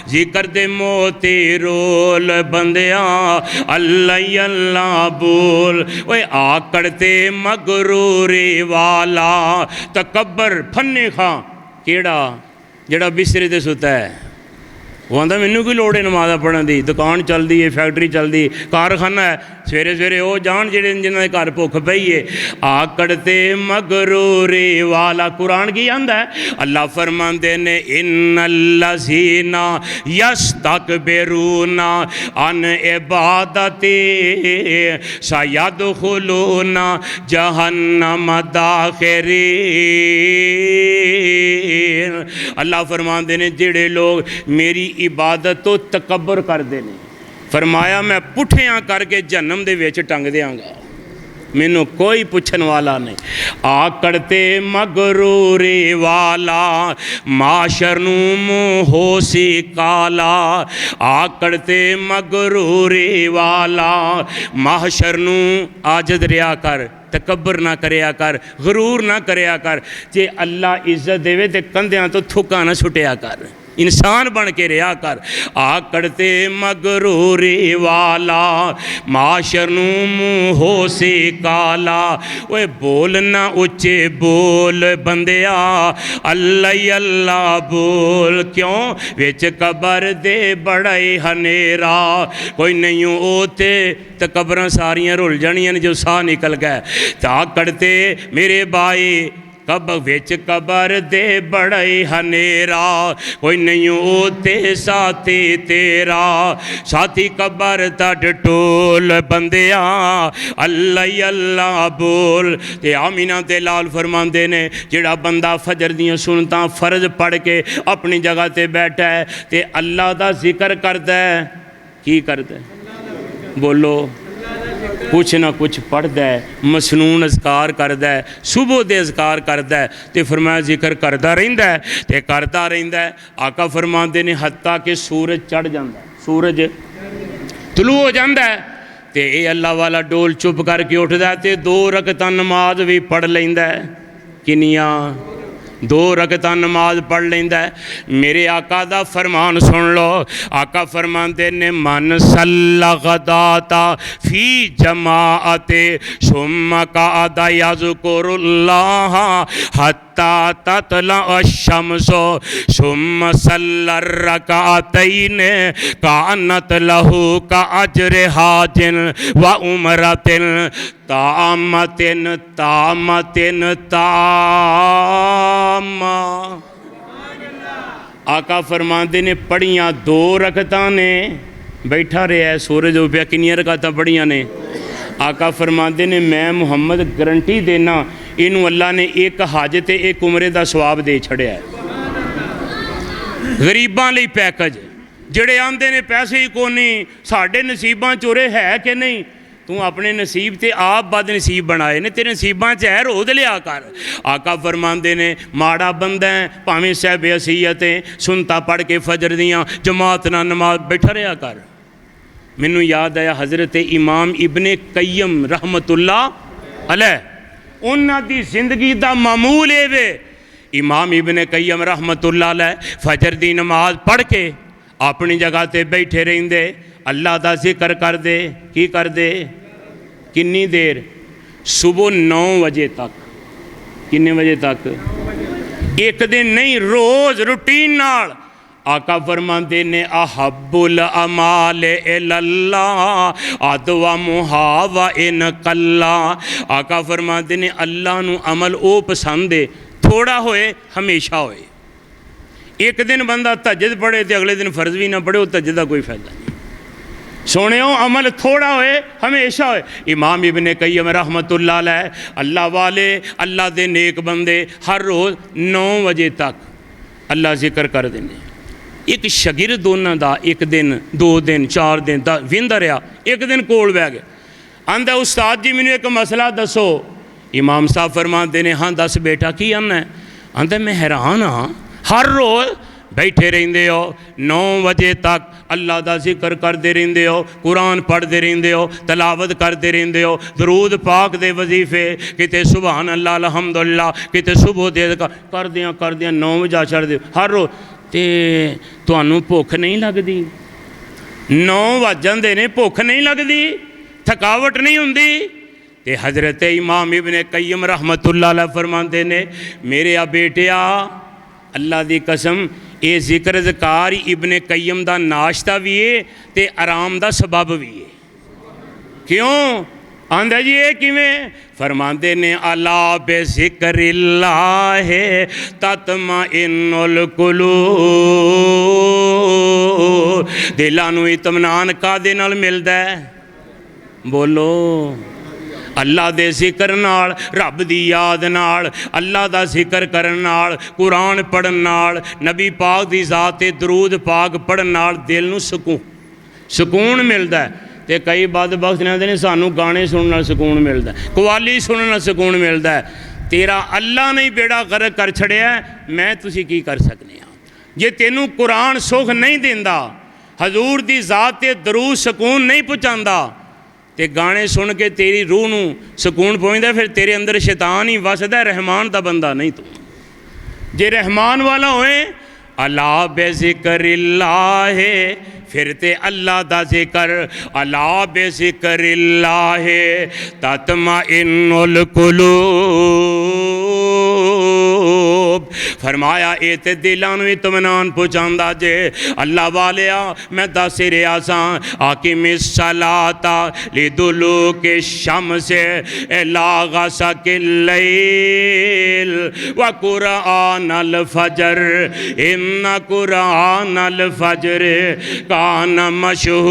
जिक्र दे मोती रोल बंदिया अल्लाह अल्लाह बोल। ओए आकड़ ते मगरूरी वाला, तकब्बर फन्ने खां केड़ा जेड़ा बिस्तरे ते सुता है। वो आंदा मैनू की लोड़ है नमाज़ पढ़न की, दुकान चलती है, फैक्ट्री चलती, कारखाना है, सवेरे सवेरे वो जान जेड़े जिन्होंने घर भुख पई है। आकड़ते मगरूरी वाला, कुरान की आंदा है? अल्लाह फरमाते ने इन्नल्लज़ीना यस्तकबिरूना अन इबादती सयदखुलूना जहन्नम दाखिरीन। अल्लाह फरमाते ने जेड़े लोग मेरी इबादत तो तकबर करते हैं, फरमाया मैं पुठियां करके जहन्नम दे विच टंग देंगा, मैनू कोई पुछन वाला नहीं। आकड़ते मगरूरी वाला माशर नू मुँह होसी काला, आकड़ते मगरूरी वाला माशर नू आजद रिया कर, तकबर ना करया कर, गरूर ना करया कर। जे अल्लाह इज्जत देवे ते कंधियां तो थुक्का ना छुटिया कर, इंसान बन के रहा कर। आकड़ते मगरूरी वाला माशर नू मुँह होसी काला। ओए बोलना उच्चे बोल बंदिया अल्लाह अल्लाह बोल, क्यों विच कबर दे बड़ा ही हनेरा, कोई नहीं ओते तो कबरां सारियां रुल जानियां जो साह निकल गए। आकड़ते मेरे भाई कब विच कबर दे बड़ा ही हनेरा, कोई नहीं ओते साथी तेरा, साथी कबर तट टोल बंदिया अल्लाह अल्लाह बोल। ते आमीना ते लाल फरमाते ने जेड़ा बंदा फजर दियां सुनता फर्ज पढ़ के अपनी जगह ते बैठा है ते अल्लाह दा जिक्र करदा है, की करदा है? बोलो, कुछ ना कुछ पढ़ता है, मसनून अज़कार करता है, सुबह दे अज़कार करता है, तो फरमाया जिक्र करता रहिंदा है ते करता रहिंदा है। आका फरमाते ने हत्ता कि सूरज चढ़ जाता है, सूरज तुलू हो जाता है तो ये अल्लाह वाला डोल चुप करके उठता है तो 2 रकअतां नमाज भी पढ़ लेंदा है। किनियां? 2 रकअतां नमाज पढ़ लेंदा है। मेरे आका दा फरमान सुन लो, आका फरमाते ने मन सल्ला गदाता फी जमाअते सुम्मा कादा यज़कुरुल्लाह हत्ता ततला अश-शम्सु सुम्मा सल्ला रकअतैन कानत लहू का अजर हाजिन व उमरतिन तामतिन तामतिन तामा। आका फरमाते ने पढ़ियाँ 2 रकअतां ने, बैठा रहा है सूरज उप्या, किनियां रकअतां पढ़ियां ने? आका फरमाते ने मैं मुहम्मद गारंटी देना इनू अल्लाह ने एक हज ते एक उमरे का सवाब दे छड़िया है। गरीबां लई पैकेज, जेड़े आंदे ने पैसे ही कोनी, साढ़े नसीबां चोरे है कि नहीं, तू अपने नसीब ते आप बदनसीब बनाए ने, तेरे नसीबां च है, रोध लिया कर। आका फरमाते ने माड़ा बंदा है भावें साहिब असीयत है, सुनता पढ़ के फजर दियाँ जमात ना नमाज बैठा रहा कर। मैनू याद आया हज़रत इमाम इब्ने कय्यम रहमतुल्लाह अलैह, उन्हां दी जिंदगी दा मामूल है वे। इमाम इब्ने कय्यम रहमतुल्लाह अलैह फजर दी नमाज पढ़ के अपनी जगह ते बैठे रहिंदे, अल्लाह दा जिक्र कर दे। की कर दे? किन्नी देर? सुबह 9 बजे तक। किन्ने बजे तक? एक दिन नहीं, रोज़ रूटीन नाल। आका फरमाते ने अहब्बुल अमाल इल्लल्लाह अदवा मुहावा इन कल्ला। आका फरमाते ने अल्लाह नू अमल ओ पसंद है, थोड़ा होए हमेशा होए। एक दिन बंदा तहज्जुद पढ़े तो अगले दिन फर्ज भी ना पढ़े, वो तहज्जुद का कोई फायदा नहीं। सोनियो अमल थोड़ा होए हमेशा होए। इमाम इब्ने कय्यम रहमतुल्लाह अलैह, अल्लाह वाले अल्लाह दे नेक बंदे हर रोज़ 9 बजे तक अल्लाह जिक्र कर देने। एक शगिर्द उन्हां दा एक दिन 2 दिन 4 दिन दा विंदा रहा, एक दिन कोल बह गया, आंदा उस्ताद जी मैनू एक मसला दसो। इमाम साहब फरमाते ने हाँ दस बेटा की आना है? आंदा मैं हैरान हाँ, हर रोज़ बैठे रहंदे हो 9 बजे तक अल्लाह दा जिक्र करते रहंदे हो, कुरान पढ़ते रहंदे हो, तलावत करते रहंदे हो, दरूद पाक दे वजीफे, किते सुभान अल्लाह अल्हम्दुलिल्लाह, किते सुबह दे करदियां 9 बजे छड़दे हर रोज़। ते तुहानू भुख नहीं लगती? 9 वज जांदे ने, भुख नहीं लगती, थकावट नहीं हुंदी? ते हज़रत इमाम इब्ने कय्यम रहमतुल्लाह अलैह फरमाते ने मेरे आ बेटिया अल्लाह दी कसम ये जिक्र ज़कार इब्ने कय्यम दा नाश्ता भी है ते आराम दा सबब भी है। क्यों? आंदा जी ये किवें? फरमाते ने अला बेज़िक्रिल्लाह तत्मइन्नुल कुलूब। दिलां नूं इत्मीनान कादे नाल मिलदा है? बोलो, अल्लाह दे जिक्र नाल, रब दी याद नाल, अल्लाह दा जिक्र करन नाल, कुरान पढ़न नाल, नबी पाक दी ज़ात ते दरूद पाक पढ़न नाल दिल नूं सुकून मिलदा है। ते कई बदबख्त कहते हैं सानू गाने सुनने नाल सुकून मिलदा है, कवाली सुनने नाल सुकून मिलदा है। तेरा अल्लाह ने बेड़ा गर्क कर छड़िया, मैं तुसी की कर सकने हाँ? जे तेनू कुरान सुख नहीं देंदा, हजूर दी ज़ात ते दरूद सुकून नहीं पहुँचाता, ते गाने सुन के तेरी रूह नूं सुकून पहुँचता, फिर तेरे अंदर शैतान ही वसदा, रहमान दा बंदा नहीं तू। जे रहमान वाला होए अला बेज़िक्रिल्लाह, फिर ते अल्लाह दा जिक्र, अला बेज़िक्रिल्लाह तत्मइन्नुल कुलूब। फरमाया ये तो दिलों में इत्मीनान पहुँचाता जे। अल्लाह वालिया मैं दस रहा सा आकिमिस सलाता लिदुलूके शम्से इला गसकिल लैल व कुरानल फजर इन्ना कुरानल फजर कान मशहूदा।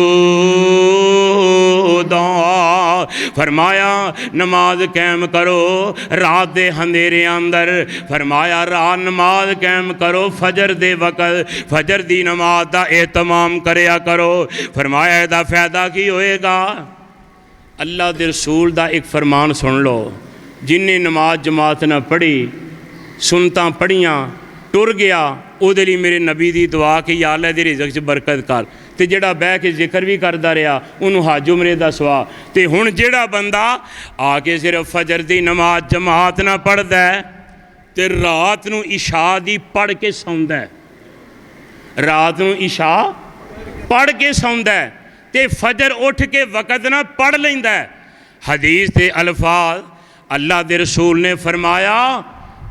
फरमाया नमाज कायम करो रात दे अंधेरे अंदर, फरमाया रात नमाज कायम करो फजर दे वक़्त, फजर दी नमाज का एहतमाम करया करो। फरमाया इसदा फ़ायदा की होएगा? अल्लाह दे रसूल दा एक फरमान सुन लो, जिन्हें नमाज जमात न पढ़ी, सुनता पढ़ियाँ टुर गया, उहदे लई मेरे नबी दी दुआ कि या अल्लाह दे रिज़क च बरकत कर। ते जेड़ा बह के जिक्र भी करता रहा उन्होंने हज उमरे का सवा। तो हुण जेड़ा बंदा आके सिर्फ फजर की नमाज जमात ना पढ़ता है तो रात नूं इशा दी पढ़ के सौंदा है, रात नूं इशा पढ़ के सौंदा है ते फजर उठ के वक़्त ना पढ़ लैंदा है। हदीस के अल्फाज अल्लाह के रसूल ने फरमाया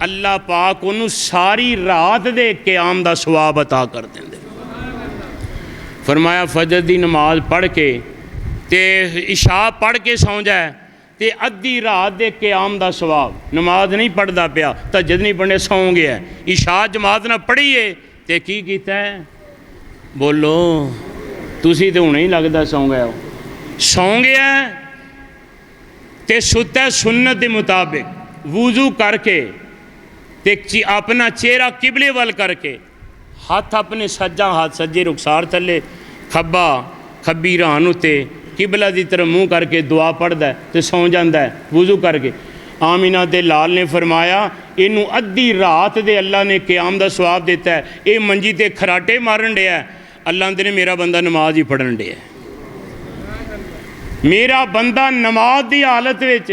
अल्लाह पाक उन्होंने सारी रात दे क़याम दा सवाब अता कर देंदे। फरमाया फजर की नमाज पढ़ के ते इशा पढ़ के सौ जाए तो अद्धी रात के क़याम दा सवाब, नमाज नहीं पढ़ता पिया, तहज्जुद नहीं पढ़ने, सौ गया, इशा जमात ना पढ़ीए तो की कीता है? बोलो, तुसी तो हुणे ही लगता सौ गया, सौ गया तो सुता सुन्नत के मुताबिक वुजू करके ते अपना चेहरा किबले वाल करके, हाथ अपने सज्जा हाथ सज्जे रुखसार थले, खब्बा खब्बी रान उत्ते किबला की तरफ मुँह करके दुआ पढ़ता है तो सौ जाता है वुजू करके। आमीना दे लाल ने फरमाया इनू अद्धी रात दे अल्लाह ने क़याम दा सवाब दिता है, ये मंजी ते खराटे मारन दिया। अल्लाह ने मेरा बंदा नमाज ही पढ़न दिया, मेरा बंदा नमाज की हालत विच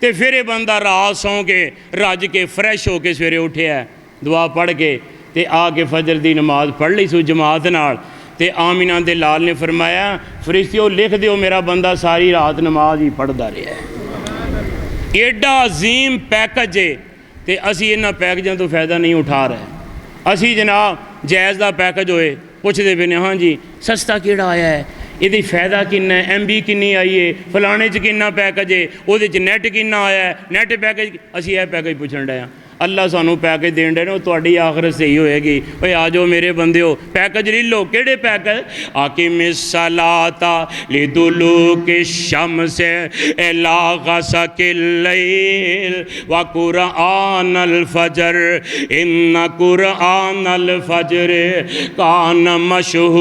ते फिर ये बंदा रात सौ के रज के फ्रैश हो के सवेरे उठिया दुआ पढ़ के ते आके फजर की नमाज पढ़ ली सू जमात नाल। ते आमीना दे लाल ने फरमाया फरिश्तियों लिख दिओ मेरा बंदा सारी रात नमाज ही पढ़ता रहा है। एडा अजीम पैकेज है तो असी इन्हां पैकेजों तो फायदा नहीं उठा रहे। असी जनाब जायज़ का पैकेज होए पुछते पे ने हाँ जी सस्ता किहड़ा आया है, ये फायदा किन्ना है, MB किन्नी आई है, फलाने च किन्ना पैकेज है, वो नैट किन्ना आया है, नैट पैकेज। असी यह पैकेज पुछण डे। अल्लाह सानू पैकेज देन डे, तुहाडी आखिरत सही होएगी। भाई आ जाओ मेरे बंदे हो पैकेज ले लो। किहड़े पैकेज? आकिमिस सलाता लिदुलूकि शम्स इला गसकिल लैल व कुरआनल फजर इन्न कुरआनल फजर कान मशहूदा।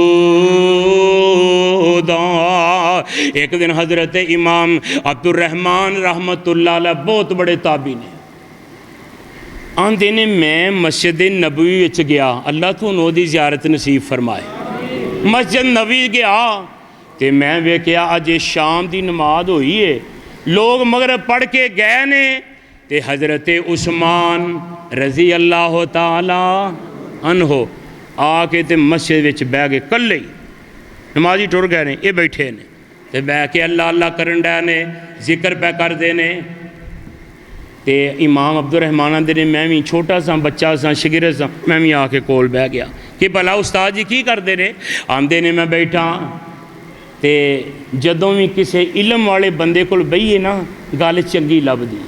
एक दिन हज़रत इमाम अब्दुर रहमान रहमतुल्लाह अलैह बहुत बड़े ताबी ने, आंदे ने मैं मस्जिद नबवी विच गया, अल्लाह तूं दी ज़ियारत नसीब फरमाए। मस्जिद नबवी गया तो मैं वेख्या अज शाम की नमाज हुई है, लोग मगर पढ़ के गए ने ते हज़रत उस्मान रज़ी अल्लाह ताला अन्हो आके ते मस्जिद विच बह गए, कल्ले ही नमाजी टुर गए ने, ये बैठे ने ते बह के अल्लाह अल्लाह करन डे ने, जिक्र पै करते ने। तो इमाम अब्दुर रहमान आंदे ने मैं भी छोटा सा बच्चा सा शगिरद सा, मैं भी आके कोल बह गया कि भला उस्ताद जी की करते ने। आंदे ने मैं बैठा तो जदों भी किसी इलम वाले बंदे कोल बहिए ना गल चंगी लभदी।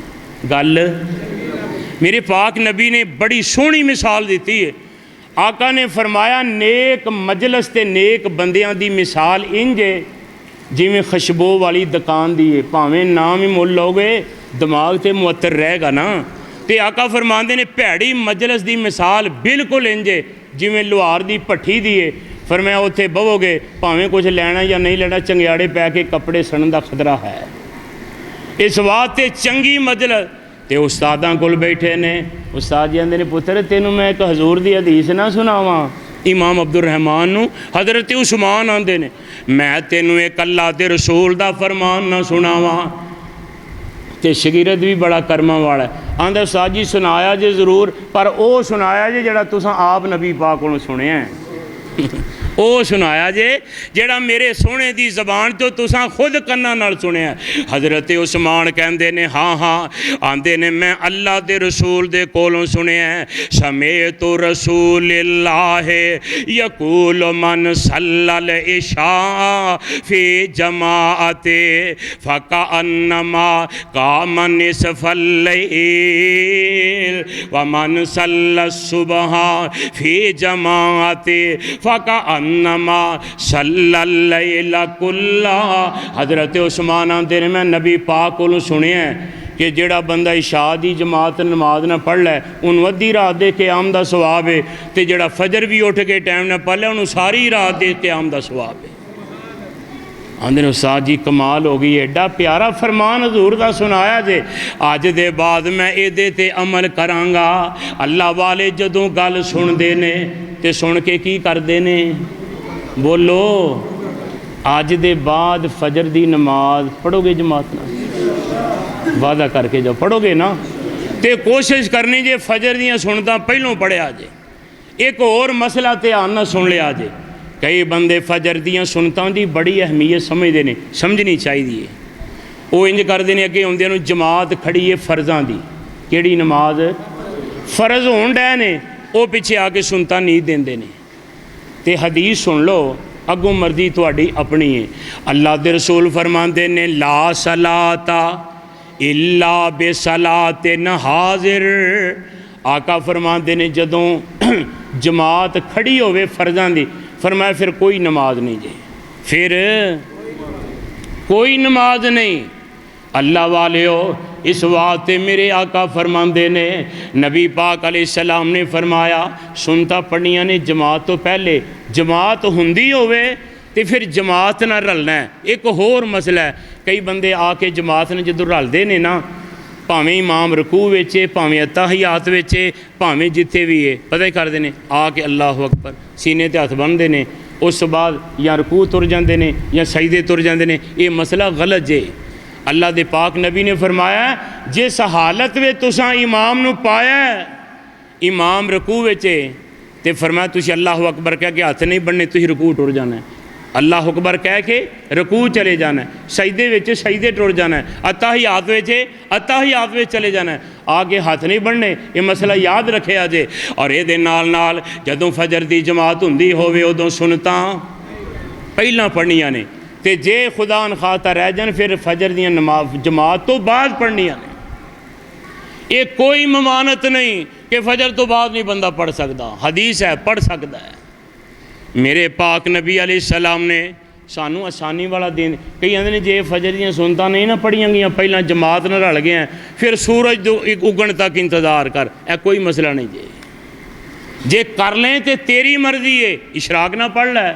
गल मेरे पाक नबी ने बड़ी सोहनी मिसाल दी है। आका ने फरमाया नेक मजलस ते नेक बंदियां दी मिसाल इंज है जिमें खुशबू वाली दुकान दी है, भावें नाम ही मुल लोगे दिमाग तो मुअत्तर रहेगा ना। तो आका फरमाते ने भैड़ी मजलस की मिसाल बिल्कुल इंज है जिमें लुहार की भट्ठी दी है। फरमाया उत्थे बवोगे भावें कुछ लेना या नहीं लेना, चंगियाड़े पै के कपड़े सड़न का खतरा है। इस वास्ते चंगी मजलस तो उस्तादां कोल बैठे ने, उस्ताद जी आंदे ने पुत्र तेनों मैं एक हजूर की हदीस ना सुनावां। इमाम अब्दुर रहमान नूं हज़रत उस्मान आंदे ने मैं तेनों एक अल्लाह के रसूल का फरमान ना सुनावां। तो शगिरद भी बड़ा कर्मा वाला है, आंदा उस्ताद जी सुनाया जे जरूर, पर वो सुनाया जे जड़ा तुसां आप नबी पाक कोलों सुनिया है वो सुनाया जे जेड़ा मेरे सोने की जबान तो तुसां खुद कन्ना नाल सुनिया। हज़रत उस्मान कहंदे ने हाँ हाँ, आंदे ने मैं अल्लाह के रसूल दे कोलों सुनिया समे तो रसूलिल्लाह यकूल मन सल्लल इशा फी जमाअते फकअन्नमा कामन निसफल लैल व मन सल्ल सुबह फी जमाअते फकअन्नमा सल्लल लैल कुल्ला। हज़रत उस्मान आंदे ने मैं नबी पाक कोलों सुनिया कि जेड़ा बंदा इशा दी जमात नमाज ना पढ़ लै उन्होंने अद्धी रात दे क़याम दा सवाब है, तो जेड़ा फजर भी उठ के टाइम ना पढ़ लै उन्होंने सारी रात दे क़याम दा सवाब है। आंदे ने उस्ताद जी कमाल हो गई, एडा प्यारा फरमान हजूर का सुनाया जे, अज दे बाद मैं एदे ते अमल करांगा। अल्लाह वाले जदों गल सुनते ने ते सुन के की करते ने, बोलो अज दे बाद फजर दी नमाज पढ़ोगे जमात नाल, वादा करके जाओ पढ़ोगे ना, तो कोशिश करनी जे फजर दियाँ सुनता पहलों पढ़िया जे। एक होर मसला ध्यान नाल सुन लिया जे, कई बंदे फजर दियाँ सुनतां दी बड़ी अहमियत समझते हैं, समझनी चाहिए। वो इंज करते हैं अगे आउंदियां जमात खड़ी है फर्जां दी, किहड़ी नमाज फर्ज होण डे ने वो पिछे आके सुनता नहीं देंदे ने। ते हदीस सुन लो अगों मर्जी तुहाडी अपनी है। अल्लाह दे रसूल फरमाते ने ला सलाता इल्ला बेसलातिन हाजिर। आका फरमाते ने जदों जमात खड़ी होवे फर्जां दी, फरमाया फिर कोई नमाज नहीं जे, फिर कोई नमाज नहीं। अल्लाह वाले हो इस वास्ते मेरे आका फरमाते ने, नबी पाक अलैहिस्सलाम ने फरमाया सुनता पढ़ियां ने जमात तो पहले, जमात हुंदी होवे तो फिर जमात नाल रलना है। एक होर मसला है, कई बंदे आके जमात ने जो रलते ने ना, भावें इमाम रकू विच है, भावें अत्ताहियात विच है, भावें जिथे भी है, पता ही करते हैं आके अल्लाह अकबर सीने ते हथ बन्नते हैं, उस तो बाद या रकू तुर जाते हैं या सजदे तुर जाते हैं। ये मसला गलत जे। अल्लाह दे पाक नबी ने फरमाया जिस हालत में तुसां इमाम नूं पाया, इमाम रकू विच है तो फरमाया तुसीं अल्लाह अकबर कह के हथ नहीं बनने, तुसीं रकू टुर जाना है, अल्लाह अकबर कह के रकू चले जाना है, सजदे विच सजदे टुर जाना है, अत्ताहियात विच अत्ताहियात विच चले जाना है, आगे हथ नहीं बनने। ये मसला याद रखे जे। और ये नाल नाल जदों फजर की जमात हुंदी होवे उदों सुनतां पहलां पढ़नियां ने, ते जे खुदा न खाता रह जान फिर फजर दियां नमाज जमात तो बाद पढ़नियां ने। ये कोई ममानत नहीं कि फजर तो बाद नहीं बंदा पढ़ सकता, हदीस है पढ़ सकता है। मेरे पाक नबी अलैहिस्सलाम ने सानू आसानी वाला दिन, कई आंदे ने जे फजर दियां सुनता नहीं ना पढ़ियां गई पहला जमात न रल गए फिर सूरज उगण तक इंतज़ार कर, ए कोई मसला नहीं जे कर लें तो तेरी मर्जी है, इशराक ना पढ़ लै,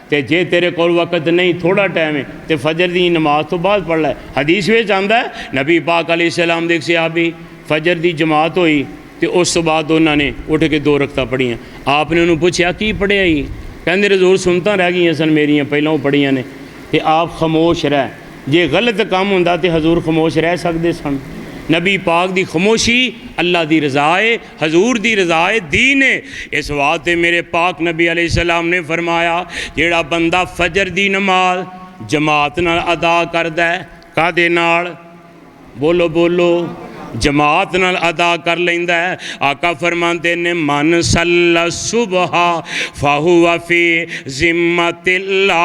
तो जे तेरे कोल वक्त नहीं थोड़ा टाइम है तो फजर दी नमाज तो बाद पढ़ लै। हदीस में आंदा है नबी पाक अलैहिस्सलाम दे सहाबी फजर की जमात हुई तो उस तो बाद उन्होंने उठ के 2 रकतां पढ़ियां। आपने उन्होंने पूछा की पढ़िया ही, कहते हज़ूर सुनता रह गई सन मेरियां पहलों पढ़ियां ने, तो आप खामोश रह, जे गलत काम होंदा तो हजूर खामोश रह सकते सन। नबी पाक दी खामोशी अल्लाह दी रज़ा है, हजूर दी रज़ा है, दीन है। इस वास्ते मेरे पाक नबी अलैहिस्सलाम ने फरमाया जेड़ा बंदा फजर दी नमाज जमात नाल अदा करदा है, कादे नाल बोलो बोलो जमात नाल अदा कर लेंदा है। आका फरमाते ने मन सल्ला सुबह फाहुआ फी जिम्मतिल्लाह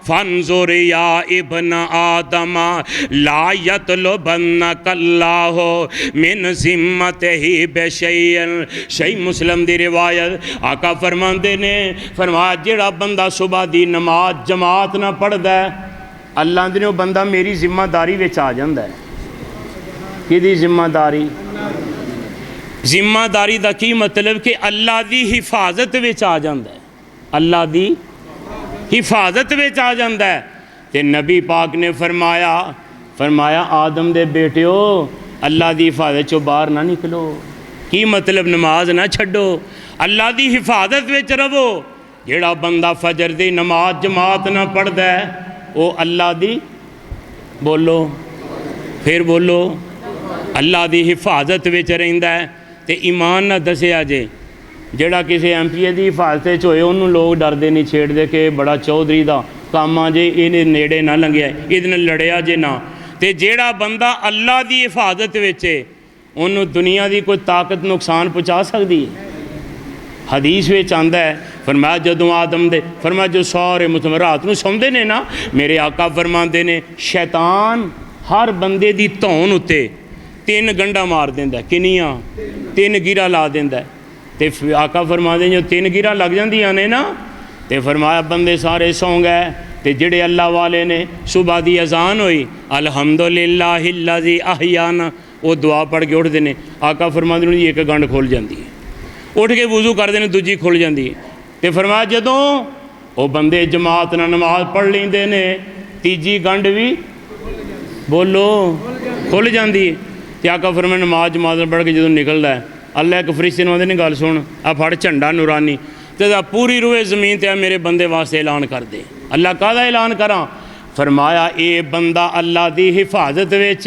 फंजुर या इब्न आदम ला यतलबन्ना कल्लाहु मिन जिम्मतिही बेशैयन। सही मुस्लिम दी रिवायत आका फरमाते ने फरमाया जेड़ा बंदा सुबह दी नमाज जमात ना पढ़दा है, अल्लाह दे बंदा मेरी जिम्मेदारी विच आ जांदा है। कि जिम्मेदारी, जिम्मेदारी का की मतलब कि अल्लाह की हिफाजत विच आ जाता है, अल्लाह की हिफाजत विच आ जाता है। तो नबी पाक ने फरमाया फरमाया आदम दे बेटियो अल्लाह की हिफाजत चो बाहर ना निकलो। की मतलब नमाज ना छड्डो, अल्लाह की हिफाजत विच रवो। जेड़ा बंदा फजर दी नमाज जमात ना पढ़दा है वो अल्लाह दी बोलो फिर बोलो अल्लाह की हिफाजत विच रहिंदा है। तो ईमान ना दसिया जे जेड़ा किसी MP की हिफाजत होए उन्होंने लोग डरते नहीं छेड़ते कि बड़ा चौधरी का काम आ जे ये नेड़े ना लंघिया ये लड़िया जे ना। तो जेड़ा बंदा अल्लाह की हिफाजत विच है उन्होंने दुनिया की कोई ताकत नुकसान पहुँचा सकती है। हदीस में आंदा है फरमाया जदों आदम दे फरमाया जो सारे मुसलमान रात को सौंदे ने ना, मेरे आका फरमाते ने शैतान हर बंदे की धौन उत्ते 3 गंढा मार देंदा, किनियां 3 गिरा ला देंदा। तो आका फरमाते जो 3 गिरा लग जांदियां ने ना, तो फरमाया बंदे सारे सौ गए। तो जेड़े अल्लाह वाले ने सुबह की अजान हुई अल्हम्दुलिल्लाहिल्लज़ी अहयाना वो दुआ पढ़ के उठते हैं। आका फरमाते ने एक गंढ खुल जाती है, उठ के वुजू करते हैं दूजी खुल जाती है। तो फरमाया जदों वो बंदे जमात नाल नमाज पढ़ लेंदे ने तीजी गंढ भी बोलो खुल जाती है। तो आका फरमाया नमाज जमात पढ़ के जो निकलता है अल्लाह एक फरिश्ते नूं आंदे ने गल सुन आ फड़ झंडा नूरानी तो पूरी रूए ज़मीन ते मेरे बंदे वास्ते ऐलान कर दे। अल्लाह काहदा ऐलान करा? फरमाया ये बंदा अल्लाह की हिफाजत विच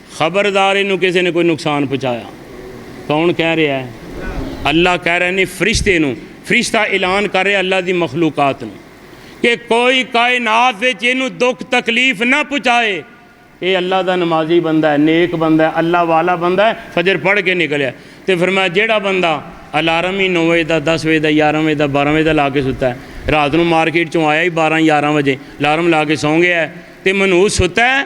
खबरदार इनू किसी ने कोई नुकसान पहुँचाया। कौन कह रहा है? अल्लाह कह रहे ने फरिश्ते नूं, फरिश्ता ऐलान कर रहा अल्लाह की मखलूकात नूं कि कोई कायनात विच इनू दुख तकलीफ ना पहुँचाए। ये अल्लाह का नमाजी बंदा है, नेक बंदा है, अल्लाह वाला बंदा है, फजर पढ़ के निकलिया। तो फरमाया जेड़ा बंदा अलार्म ही 9 बजे का 10 बजे का 11 बजे का 12 बजे का ला के सुता है, रात को मार्केट चों आया ही 12-11 बजे अलार्म ला के सौ गया है तो मनूस सुता है।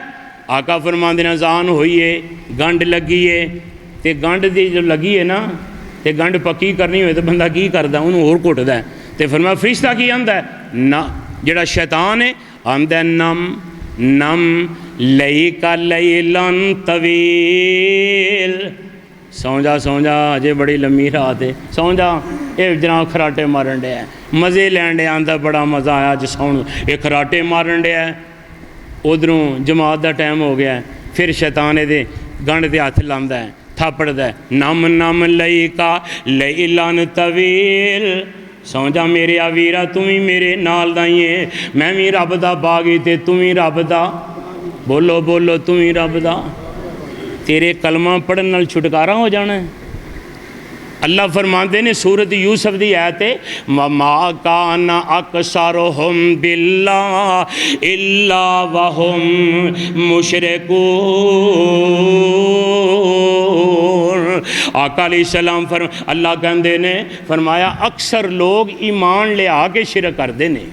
आका फरमांदे ने अज़ान हुई है गंढ लगी है तो गंढ दी जो लगी है ना तो गंढ पक्की करनी हो तो बंदा की करता उन्होंने होर घुटदा है। तो फरमाया फरिश्ता की आंदा है ना, जेड़ा शैतान है आंदा नम नम लई का लैलन तवील सौ जा अजे बड़ी लम्मी रात है, सौ जा। ये जनाब खराटे मारन डया मज़े लैन डया, आंदा बड़ा मज़ा आया अज सौन, ये खराटे मारन डया। उधरों जमात का टाइम हो गया, फिर शैतान ये गंढ के हथ लांदा है, थापड़दा है, नम नम लई का लई लन तवील। सौ जा मेरे आ वीरा, तू भी मेरे नाल दा ही है, मैं भी रब दा बागी ते तू भी रब दा, बोलो बोलो तू भी रब दा। तेरे कलमा पढ़न नाल छुटकारा हो जाना है। अल्लाह फरमाते ने सूरत यूसुफ की आयत है, मा कान अक्सरुहुम बिल्लाह इल्ला वहुम मुशरिकून। आका अलैहिस्सलाम अल्लाह कहते ने फरमाया अक्सर लोग ईमान लिया के शिरक करते हैं।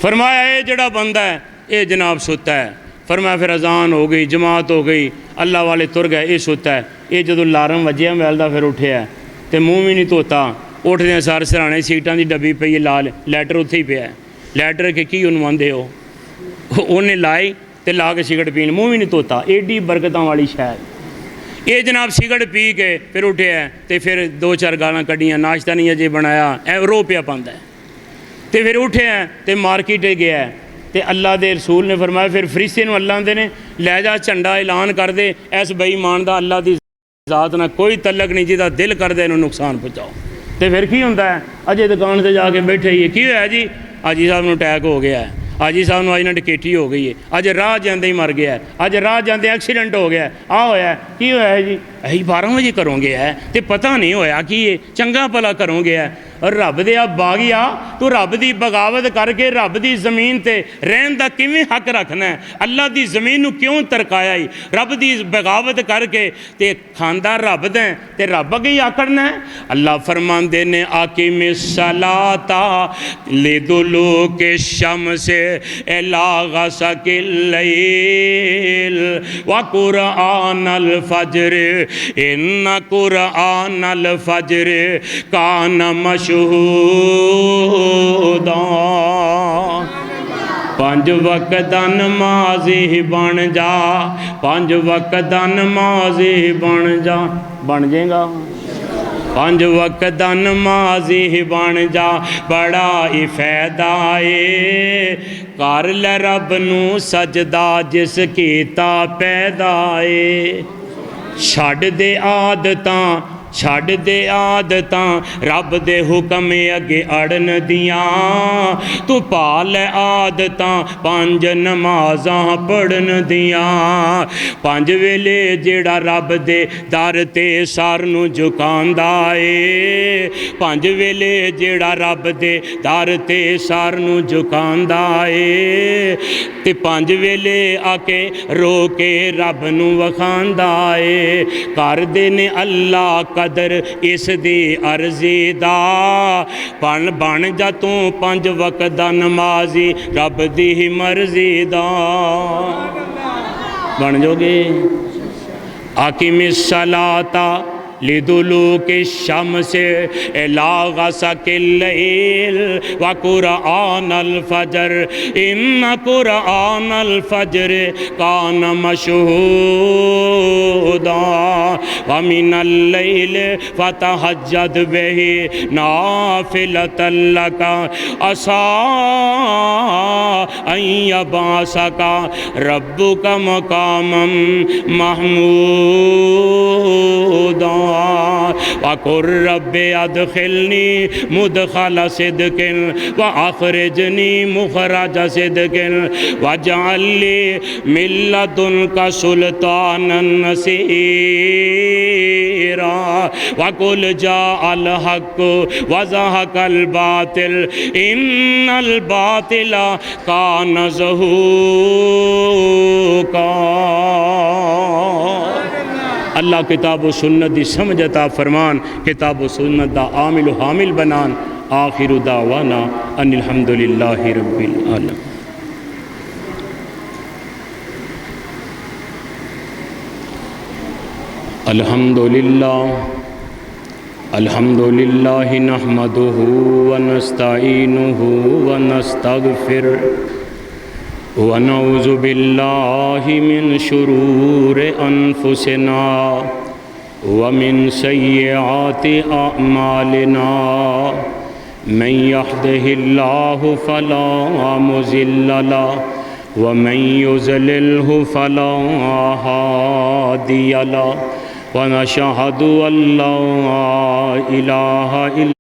फरमाया ये जड़ा बंदा है ये जनाब सुता है। फरमाया फिर अजान हो गई, जमात हो गई, अल्लाह वाले तुर गए, ये सुता है। ये जो लारम वजया मैलदा फिर उठिया तो मुँह भी नहीं धोता, उठद सार सराने सीटां की डब्बी पई है लाल, लैटर उत्थे ही पिया। लैटर के की उन्होंने आंदे हो, उन्हें लाई तो ला के सिगरट पीन, मुँह भी नहीं धोता। एडी बरकतां वाली शैल। ये जनाब सिगरट पी के फिर उठिया तो फिर दो चार गालां कढ़ियाँ, नाश्ता नहीं अजे बनाया, रो पिया पांदा है। तो फिर उठिया तो मार्केट गया तो अल्लाह के रसूल ने फरमाया, फिर फरिश्ते नूं अल्लाह दे ने लै जा झंडा ऐलान कर दे, इस बेईमान का अल्लाह की ज़ात ना कोई तलक नहीं, जिहदा दिल करदा इहनूं नुकसान पहुँचाओ। तो फिर की हुंदा है, अजे दुकान से जाके बैठे ही की होया जी, हाजी साहब नूं अटैक हो गया है, हाजी साहब नूं अज ना डकैती हो गई है, अज राह जाते ही मर गया है, अज राह जाते एक्सीडेंट हो गया, आ होया की होया है जी, अही 12 बजे घरों गया है तो पता नहीं होया कि ये चंगा भला घरों गया है। और रब दे बागिया तू रब की बगावत करके रब की जमीन ते रहन का किवें हक रखना है? अल्लाह की जमीन नूं क्यों तरकाया ही? रब की बगावत करके ते खांदा रब दें ते रब अगे ही आकड़ना है। अल्लाह फरमांदे ने आकिम सलाता लिदुलूके शम्स इला गसकिल लैल व कुरआनल फज्र इन्ना कुरआनल फज्र कान मशहूदा। 5 वक्त नमाज़ी बन जा, 5 वक्त नमाज़ी बन जा, बन जाएगा 5 वक्त नमाज़ी बन जा, बड़ा ही फायदा है कर ले रब नूं सजदा जिस कीता पैदा है। छड्ड दे आदतां छड्ड दे आदतां रब दे हुक्म अगे अड़न दियां, तू पा लै आदतां 5 नमाज़ां पढ़न दियां। 5 वेले जेड़ा रब दे दर ते सर नूं झुकांदा ए, 5 वेले जेड़ा रब दे दर ते सर नूं झुकांदा ए, ते 5 वेले आके रो के रब नूं वखांदा ए। कर दे ने अल्लाह कदर इस दी अर्जी दा, बन जा तू 5 वक्त दा नमाजी रब दी ही मर्जी दा। बन जोगे आकिम सलाता लिदुलूके शम्स इला गसकिल लैल व कुरआनल फज्र इन्ना कुरआनल फज्र कान मशहूदा व मिनल लैल फतहज्जद बिही नाफिलतन लका असा अन यबअसका रब्बुका मकामम महमूदा। वकुर रब्बे अदखिलनी मुदखल सिद्किन व अखरिजनी मुखरज सिद्किन वजअलनी मिन लदुनका सुल्तानन नसीरा। वकुल जाअल हक़ व ज़हक़ल बातिल इन्नल बातिला कान ज़हूक़ा। अल्लाह किताब व सुन्नत दी समझ अता फरमान, किताब व सुन्नत दा आमिल हामिल बनान। आखिरु दावाना अनिल हम्दुलिल्लाहि रब्बिल आलमीन। अल्हम्दुलिल्लाह नहमदुहु व नस्तईनुहु व नस्तगफिरुहु व नऊज़ु बिल्लाहि मिन शुरूरि अनफुसिना वमिन सय्यिआति अअमालिना मन यहदिहिल्लाहु फला मुज़िल्ल लहु व मन युज़लिल्हु फला हादिय लहु व नशहदु अल्ला इलाहा इल्लल्लाह